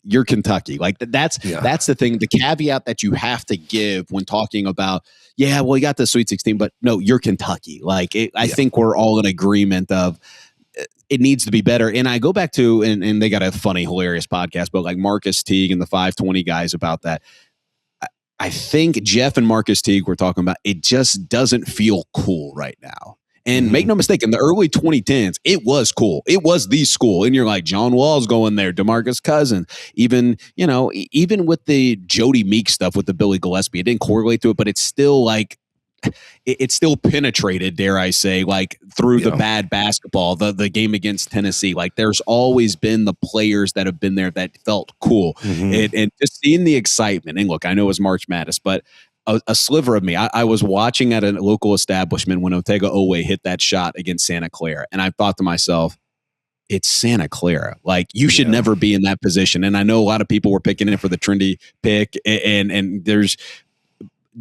You're Kentucky. Like that's the thing. The caveat that you have to give when talking about you got the Sweet 16, but no, you're Kentucky. Like I think we're all in agreement of. It needs to be better. And I go back to and they got a funny, hilarious podcast, but like Marcus Teague and the 520 guys about that. I think Jeff and Marcus Teague were talking about it just doesn't feel cool right now. And make no mistake, in the early 2010s, it was cool. It was the school. And you're like, John Wall's going there, DeMarcus Cousins. Even with the Jody Meek stuff with the Billy Gillespie, it didn't correlate to it, but it's still like, it's still penetrated, dare I say, like through the bad basketball, the game against Tennessee. Like there's always been the players that have been there that felt cool. And just seeing the excitement. And look, I know it was March Madness, but a sliver of me, I was watching at a local establishment when Otega Owe hit that shot against Santa Clara. And I thought to myself, it's Santa Clara. Like you should never be in that position. And I know a lot of people were picking it for the trendy pick and there's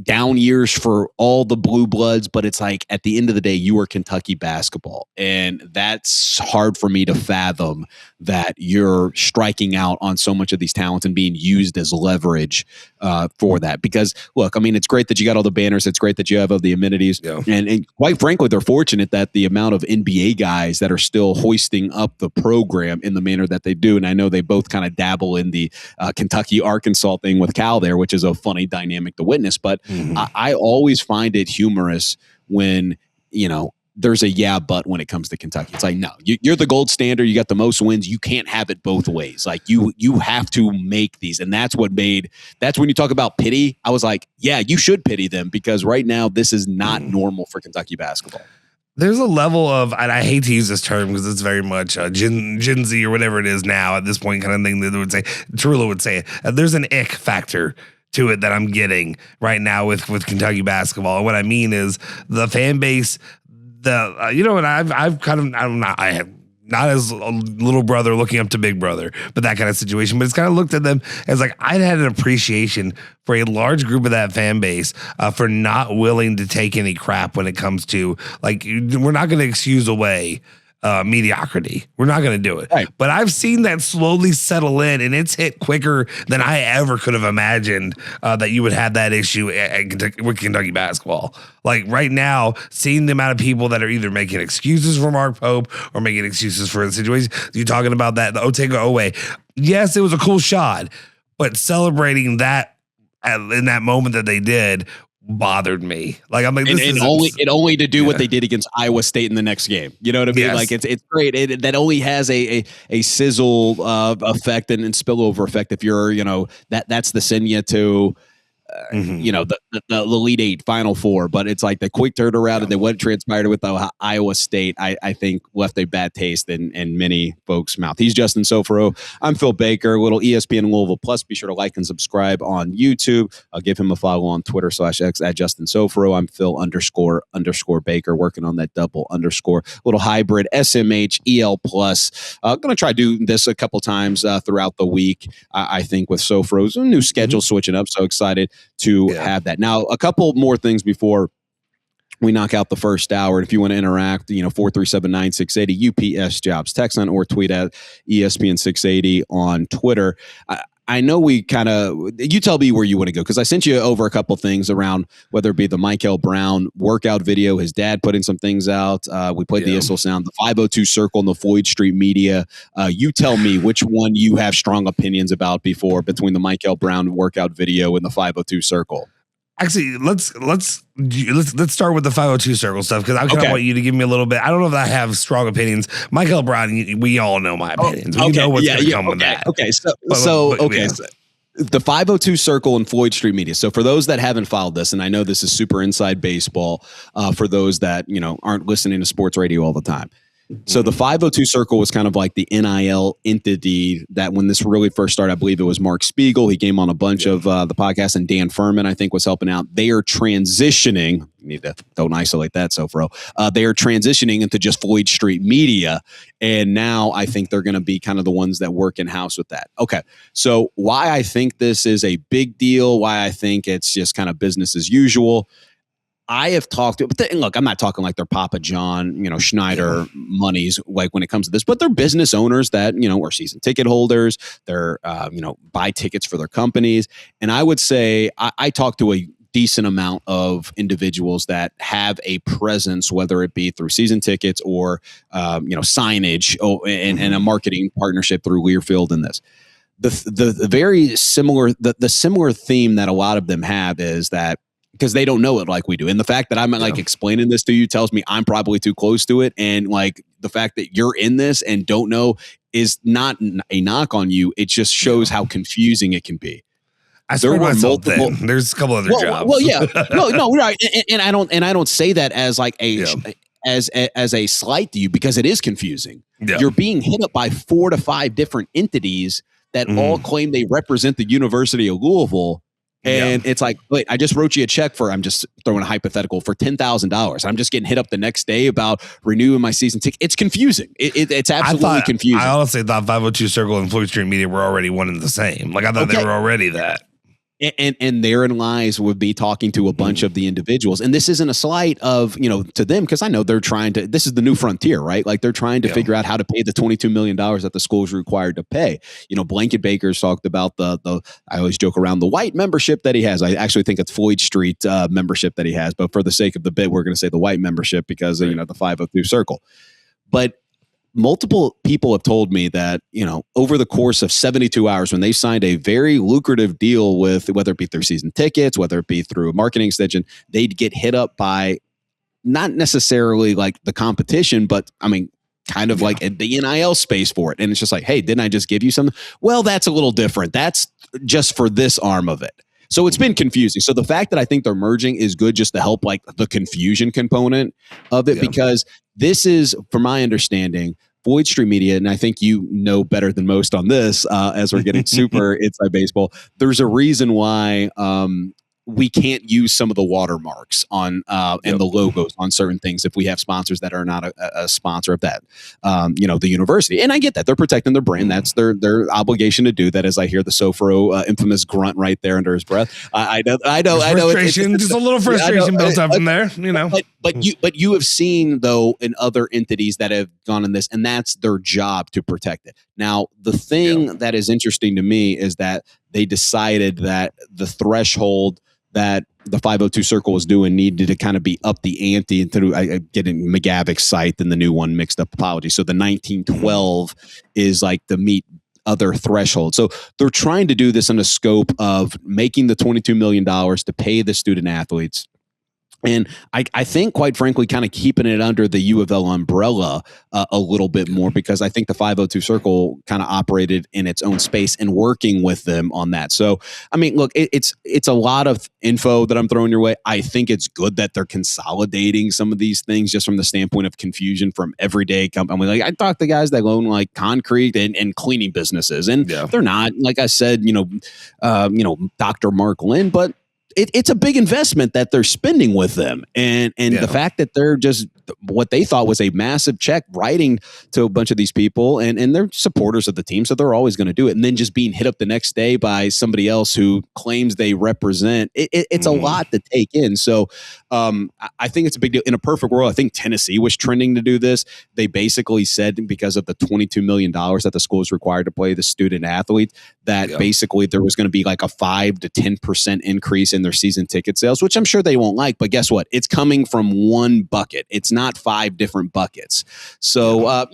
down years for all the blue bloods, but it's like at the end of the day, you are Kentucky basketball. And that's hard for me to fathom that you're striking out on so much of these talents and being used as leverage for that. Because look, I mean, it's great that you got all the banners. It's great that you have all the amenities. Yeah. And quite frankly, they're fortunate that the amount of NBA guys that are still hoisting up the program in the manner that they do. And I know they both kind of dabble in the Kentucky-Arkansas thing with Cal there, which is a funny dynamic to witness. But I always find it humorous when, there's a but when it comes to Kentucky. It's like, no, you're the gold standard. You got the most wins. You can't have it both ways. Like you have to make these. And that's when you talk about pity, I was like, yeah, you should pity them because right now this is not normal for Kentucky basketball. There's a level of, and I hate to use this term because it's very much Gen Z or whatever it is now at this point kind of thing that they would say, Tarula would say it. There's an ick factor to it that I'm getting right now with Kentucky basketball. And what I mean is the fan base, and I've kind of, I have not as a little brother looking up to big brother, but that kind of situation. But it's kind of looked at them as like I'd had an appreciation for a large group of that fan base for not willing to take any crap when it comes to like, we're not going to excuse away mediocrity. We're not going to do it. Right. But I've seen that slowly settle in, and it's hit quicker than I ever could have imagined that you would have that issue with Kentucky basketball. Like right now, seeing the amount of people that are either making excuses for Mark Pope or making excuses for the situation. You talking about that, the Otega Owe. Yes, it was a cool shot, but celebrating that in that moment that they did bothered me. Like I'm like, only to do what they did against Iowa State in the next game. You know what I mean? Yes. Like it's great. That only has a sizzle effect and spillover effect. If you're, that's the send you to, the Elite Eight, Final Four. But it's like the quick turnaround and then what transpired with Iowa State, I think left a bad taste in many folks' mouth. He's Justin Sofro. I'm Phil Baker. Little ESPN Louisville Plus. Be sure to like and subscribe on YouTube. I'll give him a follow on Twitter /X at Justin Sofro. I'm Phil _ Baker, working on that double underscore. Little hybrid SMH EL Plus. I'm going to try doing this a couple times throughout the week. I think with Sofro's new schedule switching up. So excited to have that. Now, a couple more things before we knock out the first hour. And if you want to interact, 437-9680 UPS Jobs text on or tweet at ESPN 680 on Twitter. I know you tell me where you want to go because I sent you over a couple things around whether it be the Mikel Brown workout video, his dad putting some things out. We played the Issel sound, the 502 Circle, and the Floyd Street Media. You tell me which one you have strong opinions about between the Mikel Brown workout video and the 502 Circle. Actually, let's start with the 502 Circle stuff because I kind of want you to give me a little bit. I don't know if I have strong opinions. Mikel Brown, we all know my opinions. We know what's going to come with that. Okay, so the 502 Circle and Floyd Street Media. So for those that haven't followed this, and I know this is super inside baseball for those that aren't listening to sports radio all the time. So the 502 Circle was kind of like the NIL entity that when this really first started, I believe it was Mark Spiegel. He came on a bunch of the podcasts, and Dan Furman, I think, was helping out. They are transitioning. You need to don't isolate that, Sofro. They are transitioning into just Floyd Street Media. And now I think they're going to be kind of the ones that work in-house with that. Okay. So why I think this is a big deal, why I think it's just kind of business as usual. I have talked to, but look, I'm not talking like they're Papa John, Schneider monies, like when it comes to this, but they're business owners that, are season ticket holders. They're, buy tickets for their companies. And I would say I talked to a decent amount of individuals that have a presence, whether it be through season tickets or, signage and a marketing partnership through Learfield and this. The very similar, the similar theme that a lot of them have is that, because they don't know it like we do. And the fact that I'm explaining this to you tells me I'm probably too close to it. And like the fact that you're in this and don't know is not a knock on you. It just shows how confusing it can be. There were multiple. There's a couple other jobs. Well, yeah, no, right. And I don't say that as like as a slight to you because it is confusing. Yeah. You're being hit up by 4 to 5 different entities that all claim they represent the University of Louisville. And it's like, wait, I just wrote you a check for, I'm just throwing a hypothetical, for $10,000. I'm just getting hit up the next day about renewing my season ticket. It's confusing. It's absolutely confusing. I honestly thought 502 Circle and Floyd Street Media were already one and the same. Like I thought they were already that. And therein lies would be talking to a bunch of the individuals. And this isn't a slight of, to them, because I know they're trying to, this is the new frontier, right? Like they're trying to figure out how to pay the $22 million that the school is required to pay. Blanket Baker's talked about the I always joke around the white membership that he has. I actually think it's Floyd Street membership that he has. But for the sake of the bit, we're going to say the white membership because, the 502 Circle. But multiple people have told me that, over the course of 72 hours, when they signed a very lucrative deal with, whether it be through season tickets, whether it be through a marketing extension, they'd get hit up by not necessarily like the competition, but I mean, kind of like the NIL space for it. And it's just like, hey, didn't I just give you something? Well, that's a little different. That's just for this arm of it. So it's been confusing. So the fact that I think they're merging is good just to help like the confusion component of it, because this is, from my understanding, Floyd Street Media, and I think you know better than most on this as we're getting super inside baseball. There's a reason why we can't use some of the watermarks on and the logos on certain things if we have sponsors that are not a sponsor of that, the university. And I get that they're protecting their brand. That's their obligation to do that. As I hear the Sofro infamous grunt right there under his breath, I know. Frustration, just a little frustration built up in there, But you have seen though in other entities that have gone in this, and that's their job to protect it. Now, the thing that is interesting to me is that they decided that the threshold that the 502 circle was doing needed to kind of be up the ante and through getting McGavic's site and the new one mixed up. Apology. So the 1912 is like the meet other threshold. So they're trying to do this in the scope of making the $22 million to pay the student athletes. And I think, quite frankly, kind of keeping it under the U of L umbrella a little bit more, because I think the 502 circle kind of operated in its own space and working with them on that. So, I mean, look, it's a lot of info that I'm throwing your way. I think it's good that they're consolidating some of these things just from the standpoint of confusion from everyday company. Like I talked to guys that own like concrete and cleaning businesses, and they're not, like I said, Dr. Mark Lynn, but it's a big investment that they're spending with them. And the fact that they're just what they thought was a massive check writing to a bunch of these people, and they're supporters of the team, so they're always going to do it. And then just being hit up the next day by somebody else who claims they represent, it's a lot to take in. So I think it's a big deal. In a perfect world, I think Tennessee was trending to do this. They basically said because of the $22 million that the school is required to play the student athletes, that basically there was going to be like a 5 to 10% increase in their season ticket sales, which I'm sure they won't like. But guess what? It's coming from one bucket. It's not 5 different buckets. So, I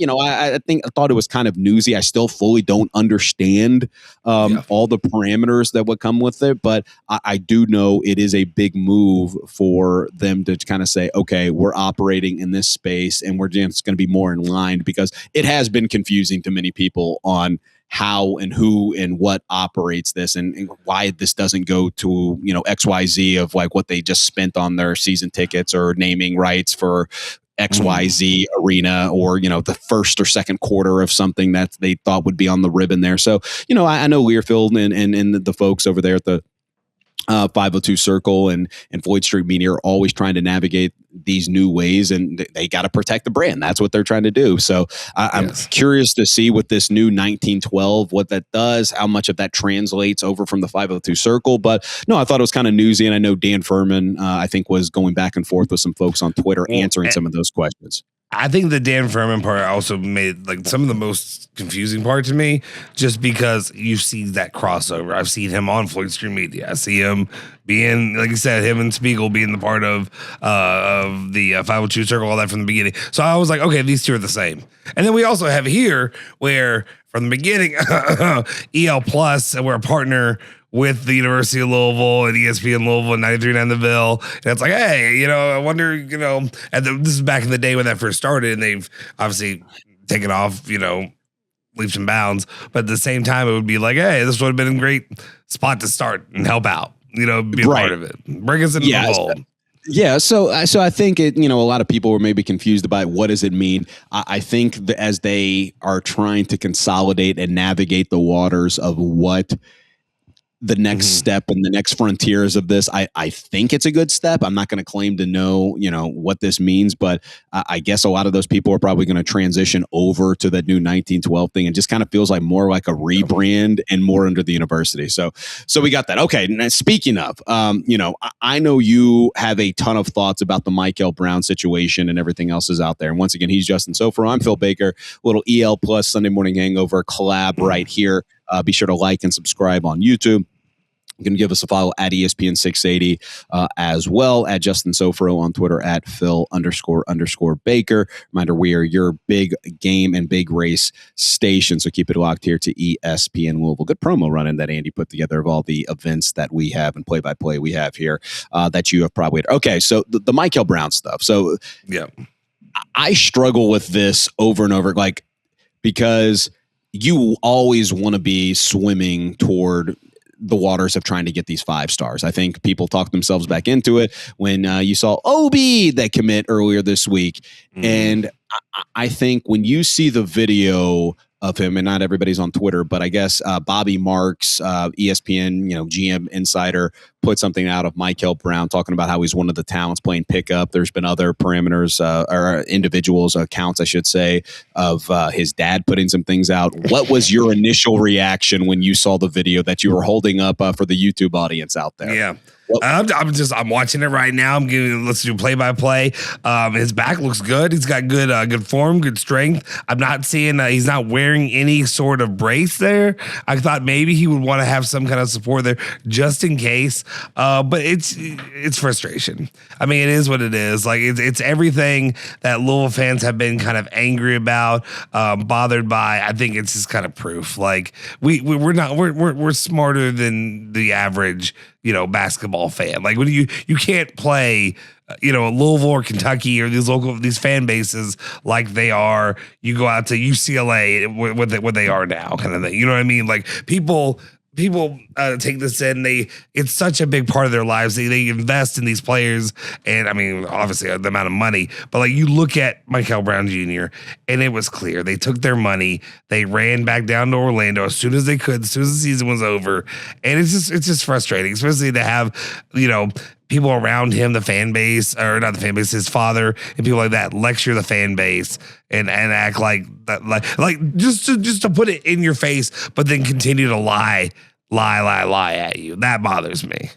thought it was kind of newsy. I still fully don't understand all the parameters that would come with it. But I do know it is a big move for them to kind of say, okay, we're operating in this space and we're just going to be more in line, because it has been confusing to many people on how and who and what operates this, and why this doesn't go to, XYZ of like what they just spent on their season tickets or naming rights for XYZ arena, or, the first or second quarter of something that they thought would be on the ribbon there. So, I know Learfield and the folks over there at the 502 Circle and Floyd Street Media are always trying to navigate these new ways, and they got to protect the brand. That's what they're trying to do. So I'm curious to see with this new 1912, what that does, how much of that translates over from the 502 Circle. But no, I thought it was kind of newsy. And I know Dan Furman, I think, was going back and forth with some folks on Twitter answering some of those questions. I think the Dan Furman part also made like some of the most confusing part to me, just because you see that crossover. I've seen him on Floyd Street Media. I see him being, like you said, him and Spiegel being the part of the 502 Circle, all that from the beginning. So I was like, okay, these two are the same. And then we also have here where from the beginning, EL Plus, and we're a partner with the University of Louisville and ESPN Louisville and 93.9 The Ville. And it's like, hey, I wonder, and this is back in the day when that first started, and they've obviously taken off, leaps and bounds. But at the same time, it would be like, hey, this would have been a great spot to start and help out, be a part of it. Bring us into the fold. Yeah, so I think a lot of people were maybe confused about what does it mean. I think that as they are trying to consolidate and navigate the waters of what the next step and the next frontiers of this, I think it's a good step. I'm not going to claim to know, what this means, but I guess a lot of those people are probably going to transition over to that new 1912 thing, and just kind of feels like more like a rebrand and more under the university. So we got that. Okay. Now, speaking of, I know you have a ton of thoughts about the Mikel Brown situation and everything else is out there. And once again, he's Justin Sofro. I'm Phil Baker. Little EL Plus Sunday Morning Hangover collab right here. Be sure to like and subscribe on YouTube. You can give us a follow at ESPN 680 as well, at Justin Sofro on Twitter, at Phil__Baker. Reminder, we are your big game and big race station, so keep it locked here to ESPN Louisville. Good promo running that Andy put together of all the events that we have and play-by-play we have here that you have probably – okay, so the Mikel Brown stuff. So yeah, I struggle with this over and over, like, because you always want to be swimming toward – the waters of trying to get these 5 stars. I think people talked themselves back into it when you saw OB that commit earlier this week. And I think when you see the video of him, and not everybody's on Twitter, but I guess Bobby Marks, ESPN, GM insider, put something out of Mikel Brown talking about how he's one of the talents playing pickup. There's been other parameters or individuals, accounts, I should say, of his dad putting some things out. What was your initial reaction when you saw the video that you were holding up for the YouTube audience out there? Yeah. I'm watching it right now. Let's do play-by-play. His back looks good. He's got good form, good strength. I'm not seeing he's not wearing any sort of brace there. I thought maybe he would want to have some kind of support there just in case. But it's frustration. I mean, it is what it is. Like it's everything that Louisville fans have been kind of angry about, bothered by. I think it's just kind of proof. Like we're smarter than the average basketball fan. Like when you can't play Louisville or Kentucky or these fan bases like they are, you go out to UCLA what they are now, kind of thing. You know what I mean? Like people take this in. It's such a big part of their lives. They invest in these players, and I mean, obviously the amount of money. But like you look at Mikel Brown Jr., and it was clear they took their money. They ran back down to Orlando as soon as they could, as soon as the season was over, and it's just frustrating, especially to have people around him, the fan base, or not the fan base, his father and people like that lecture the fan base and act like that, like just to put it in your face, but then continue to lie at you. That bothers me.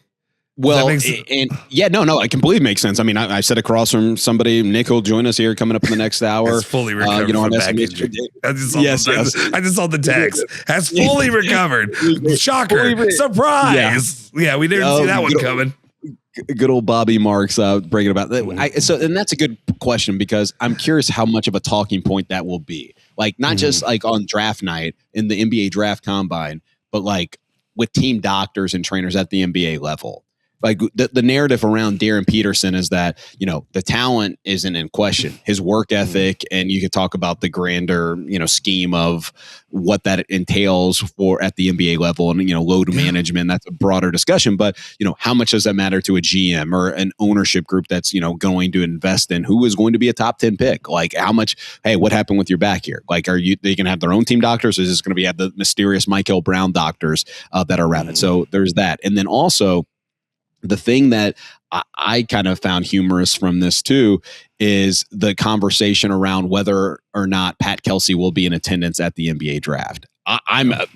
Well, it completely makes sense. I mean, I sat across from somebody. Nick will join us here coming up in the next hour. Has fully recovered from back injury. I just saw the text. Has fully recovered. Shocker. Surprise. Yeah, we didn't see that one coming. Good old Bobby Marks bringing about that. And that's a good question, because I'm curious how much of a talking point that will be. Like not just like on draft night in the NBA draft combine, but like with team doctors and trainers at the NBA level. Like the narrative around Darren Peterson is that, the talent isn't in question, his work ethic, and you could talk about the grander, scheme of what that entails for at the NBA level and, load management. That's a broader discussion. But, how much does that matter to a GM or an ownership group that's, going to invest in who is going to be a top 10 pick? Like how much, hey, what happened with your back here? Like, they going to have their own team doctors, or is this going to be the mysterious Mikel Brown doctors that are around it? So there's that. And then also, the thing that I kind of found humorous from this too is the conversation around whether or not Pat Kelsey will be in attendance at the NBA draft.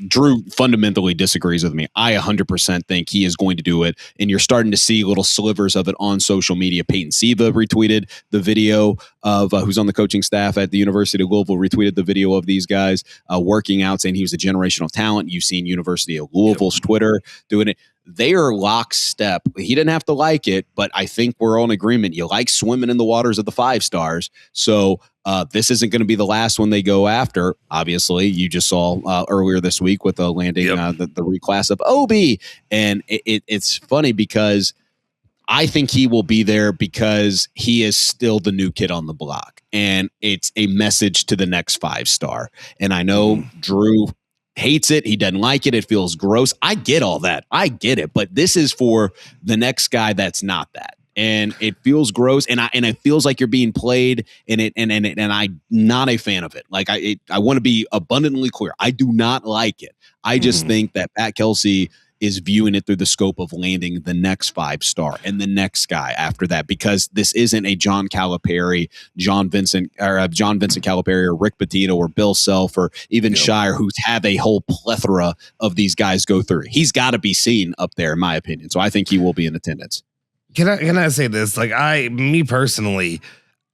Drew fundamentally disagrees with me. I 100% think he is going to do it, and you're starting to see little slivers of it on social media. Peyton Siva retweeted the video of who's on the coaching staff at the University of Louisville, retweeted the video of these guys working out, saying he was a generational talent. You've seen University of Louisville's Twitter doing it. They are lockstep. He didn't have to like it, but I think we're all in agreement. You like swimming in the waters of the 5 stars. So this isn't going to be the last one they go after. Obviously, you just saw earlier this week with the landing the reclass of OB. And it's funny because I think he will be there because he is still the new kid on the block. And it's a message to the next 5 star. And I know Drew hates it. He doesn't like it. It feels gross. I get all that. I get it. But this is for the next guy that's not that. And it feels gross. And it feels like you're being played. And I'm not a fan of it. Like I want to be abundantly clear. I do not like it. I just think that Pat Kelsey is viewing it through the scope of landing the next 5 star and the next guy after that, because this isn't a John Vincent Calipari or Rick Pitino or Bill Self or even Shire, who's have a whole plethora of these guys go through. He's got to be seen up there, in my opinion. So I think he will be in attendance. Can I say this? Like me personally,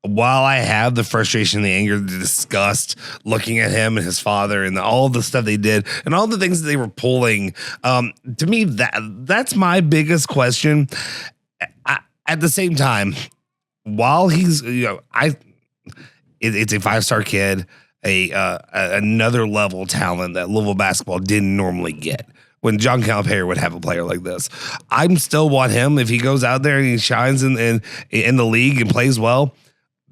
while I have the frustration, the anger, the disgust looking at him and his father and all the stuff they did and all the things that they were pulling, to me, that's my biggest question. At the same time, while he's, it's a 5-star kid, another level talent that Louisville basketball didn't normally get. When John Calipari would have a player like this, I'm still want him if he goes out there and he shines in the league and plays well.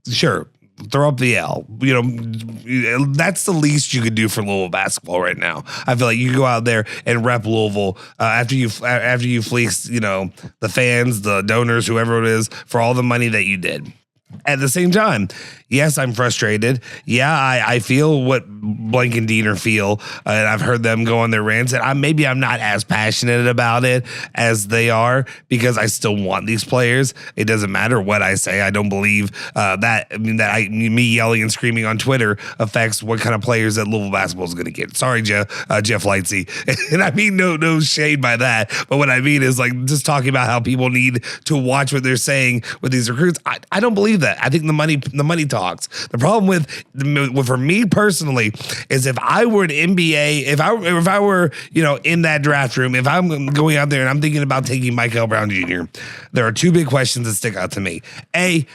Sure, throw up the L. That's the least you could do for Louisville basketball right now. I feel like you go out there and rep Louisville after you fleece, the fans, the donors, whoever it is, for all the money that you did. At the same time, yes, I'm frustrated. Yeah, I feel what Blank and Diener feel, and I've heard them go on their rants. And I'm not as passionate about it as they are because I still want these players. It doesn't matter what I say. I don't believe me yelling and screaming on Twitter affects what kind of players that Louisville basketball is going to get. Sorry, Jeff Lightsey, and I mean no shade by that. But what I mean is like just talking about how people need to watch what they're saying with these recruits. I don't believe that. I think the money talks. The problem for me personally is if I were an NBA, if I were in that draft room, if I'm going out there and I'm thinking about taking Mikel Brown Jr., there are two big questions that stick out to me. A,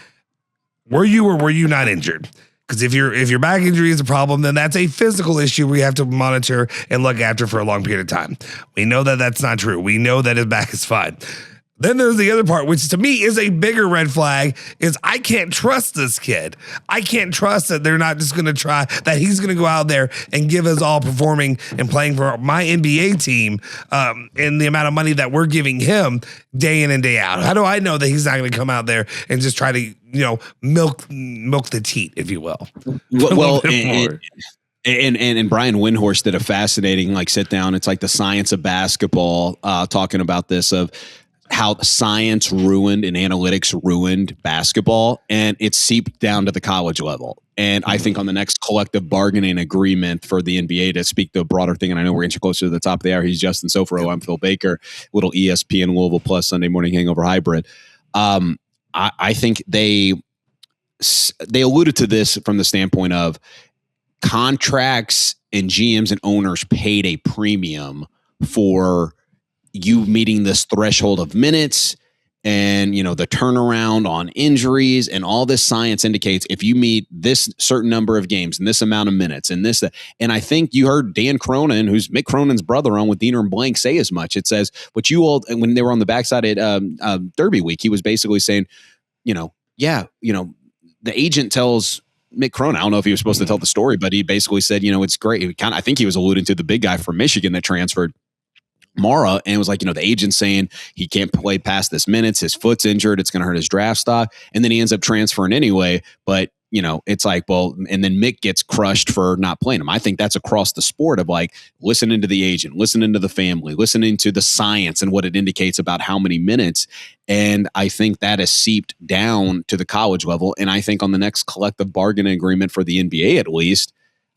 were you or were you not injured? Because if your back injury is a problem, then that's a physical issue we have to monitor and look after for a long period of time. We know that that's not true. We know that his back is fine. Then there's the other part, which to me is a bigger red flag, is I can't trust this kid. I can't trust that they're not just going to try, that he's going to go out there and give us all performing and playing for my NBA team in the amount of money that we're giving him day in and day out. How do I know that he's not going to come out there and just try to, milk the teat, if you will? Well, and Brian Windhorst did a fascinating sit down. It's like the science of basketball, talking about this of how science ruined and analytics ruined basketball, and it seeped down to the college level. And I think on the next collective bargaining agreement for the NBA, to speak to a broader thing, and I know we're inching closer to the top of the hour, he's Justin Sofro, I'm Phil Baker, little ESPN Louisville Plus Sunday Morning Hangover hybrid. I think they alluded to this from the standpoint of contracts and GMs and owners paid a premium for you meeting this threshold of minutes and, the turnaround on injuries, and all this science indicates if you meet this certain number of games and this amount of minutes and this, and I think you heard Dan Cronin, who's Mick Cronin's brother on with Diener and Blank, say as much. It says what you all, when they were on the backside at Derby week, he was basically saying, the agent tells Mick Cronin, I don't know if he was supposed to tell the story, but he basically said, it's great. I think he was alluding to the big guy from Michigan that transferred, Mara, and it was like, the agent saying he can't play past this minutes, his foot's injured, it's going to hurt his draft stock. And then he ends up transferring anyway. But, it's like, well, and then Mick gets crushed for not playing him. I think that's across the sport of listening to the agent, listening to the family, listening to the science and what it indicates about how many minutes. And I think that has seeped down to the college level. And I think on the next collective bargaining agreement for the NBA, at least,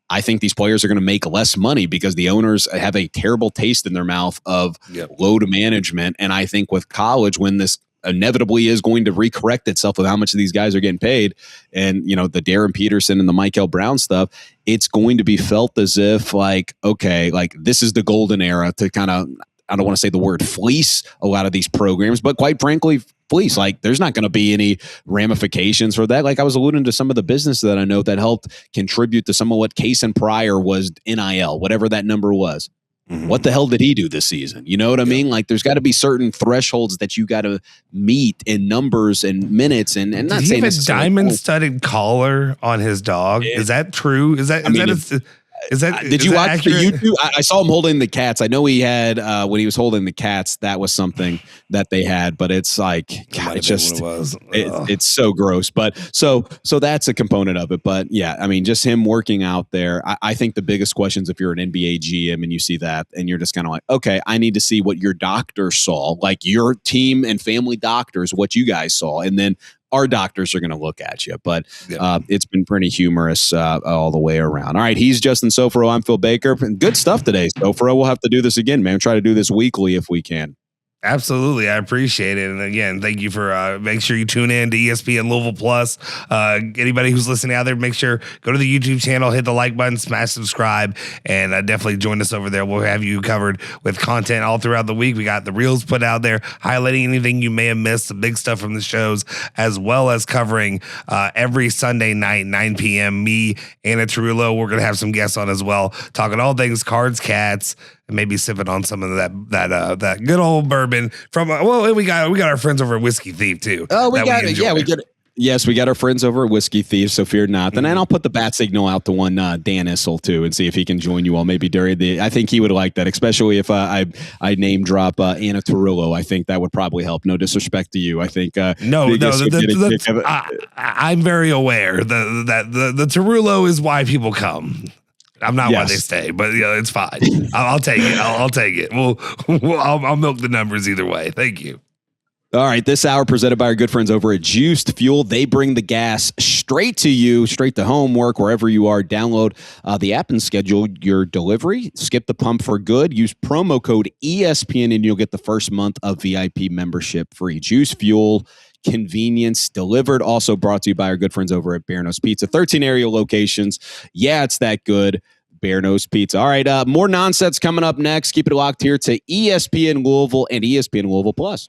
I think these players are going to make less money because the owners have a terrible taste in their mouth of load management. And I think with college, when this inevitably is going to recorrect itself with how much of these guys are getting paid and, the Darren Peterson and the Mikel Brown stuff, it's going to be felt as if this is the golden era to kind of, I don't want to say the word fleece a lot of these programs, but quite frankly, fleece. There's not going to be any ramifications for that. I was alluding to some of the business that I know that helped contribute to some of what Case and Pryor was NIL, whatever that number was. Mm-hmm. What the hell did he do this season? You know what I mean? There's got to be certain thresholds that you got to meet in numbers and minutes. And not did saying he have a diamond-studded collar on his dog? Yeah. Is that true? Did you watch accurate? the YouTube? I saw him holding the cats. I know he had when he was holding the cats. That was something that they had, but it's God, it's so gross. But so that's a component of it. But yeah, just him working out there. I think the biggest questions if you're an NBA GM and you see that and you're just kind of like, okay, I need to see what your doctor saw, your team and family doctors, what you guys saw, and then our doctors are going to look at you. But it's been pretty humorous all the way around. All right, he's Justin Sofro. I'm Phil Baker. Good stuff today, Sofro. We'll have to do this again, man. Try to do this weekly if we can. Absolutely. I appreciate it. And again, thank you for make sure you tune in to ESPN Louisville Plus. Anybody who's listening out there, make sure go to the YouTube channel, hit the like button, smash subscribe, and definitely join us over there. We'll have you covered with content all throughout the week. We got the reels put out there, highlighting anything you may have missed, the big stuff from the shows, as well as covering every Sunday night, 9 p.m. Me, Anna Tarullo, we're going to have some guests on as well, talking all things Cards, Cats, and maybe sipping on some of that good old bourbon from we got our friends over at Whiskey Thief too. Oh, we got it. Yeah, we get it. Yes, we got our friends over at Whiskey Thief, so fear not. And then I'll put the bat signal out to one Dan Issel too, and see if he can join you all maybe during the. I think he would like that, especially if I name drop Anna Tarullo. I think that would probably help. No disrespect to you. I think I'm very aware that the Tarullo is why people come. I'm not why they stay, but it's fine. I'll take it. I'll take it. I'll milk the numbers either way. Thank you. All right, this hour presented by our good friends over at Juiced Fuel. They bring the gas straight to you, straight to home, work, wherever you are. Download the app and schedule your delivery. Skip the pump for good. Use promo code ESPN and you'll get the first month of VIP membership free. Juiced Fuel. Convenience delivered. Also brought to you by our good friends over at Bear Nose Pizza. 13 area locations. Yeah, it's that good. Bear Nose Pizza. All right, more nonsense coming up next. Keep it locked here to ESPN Louisville and ESPN Louisville Plus.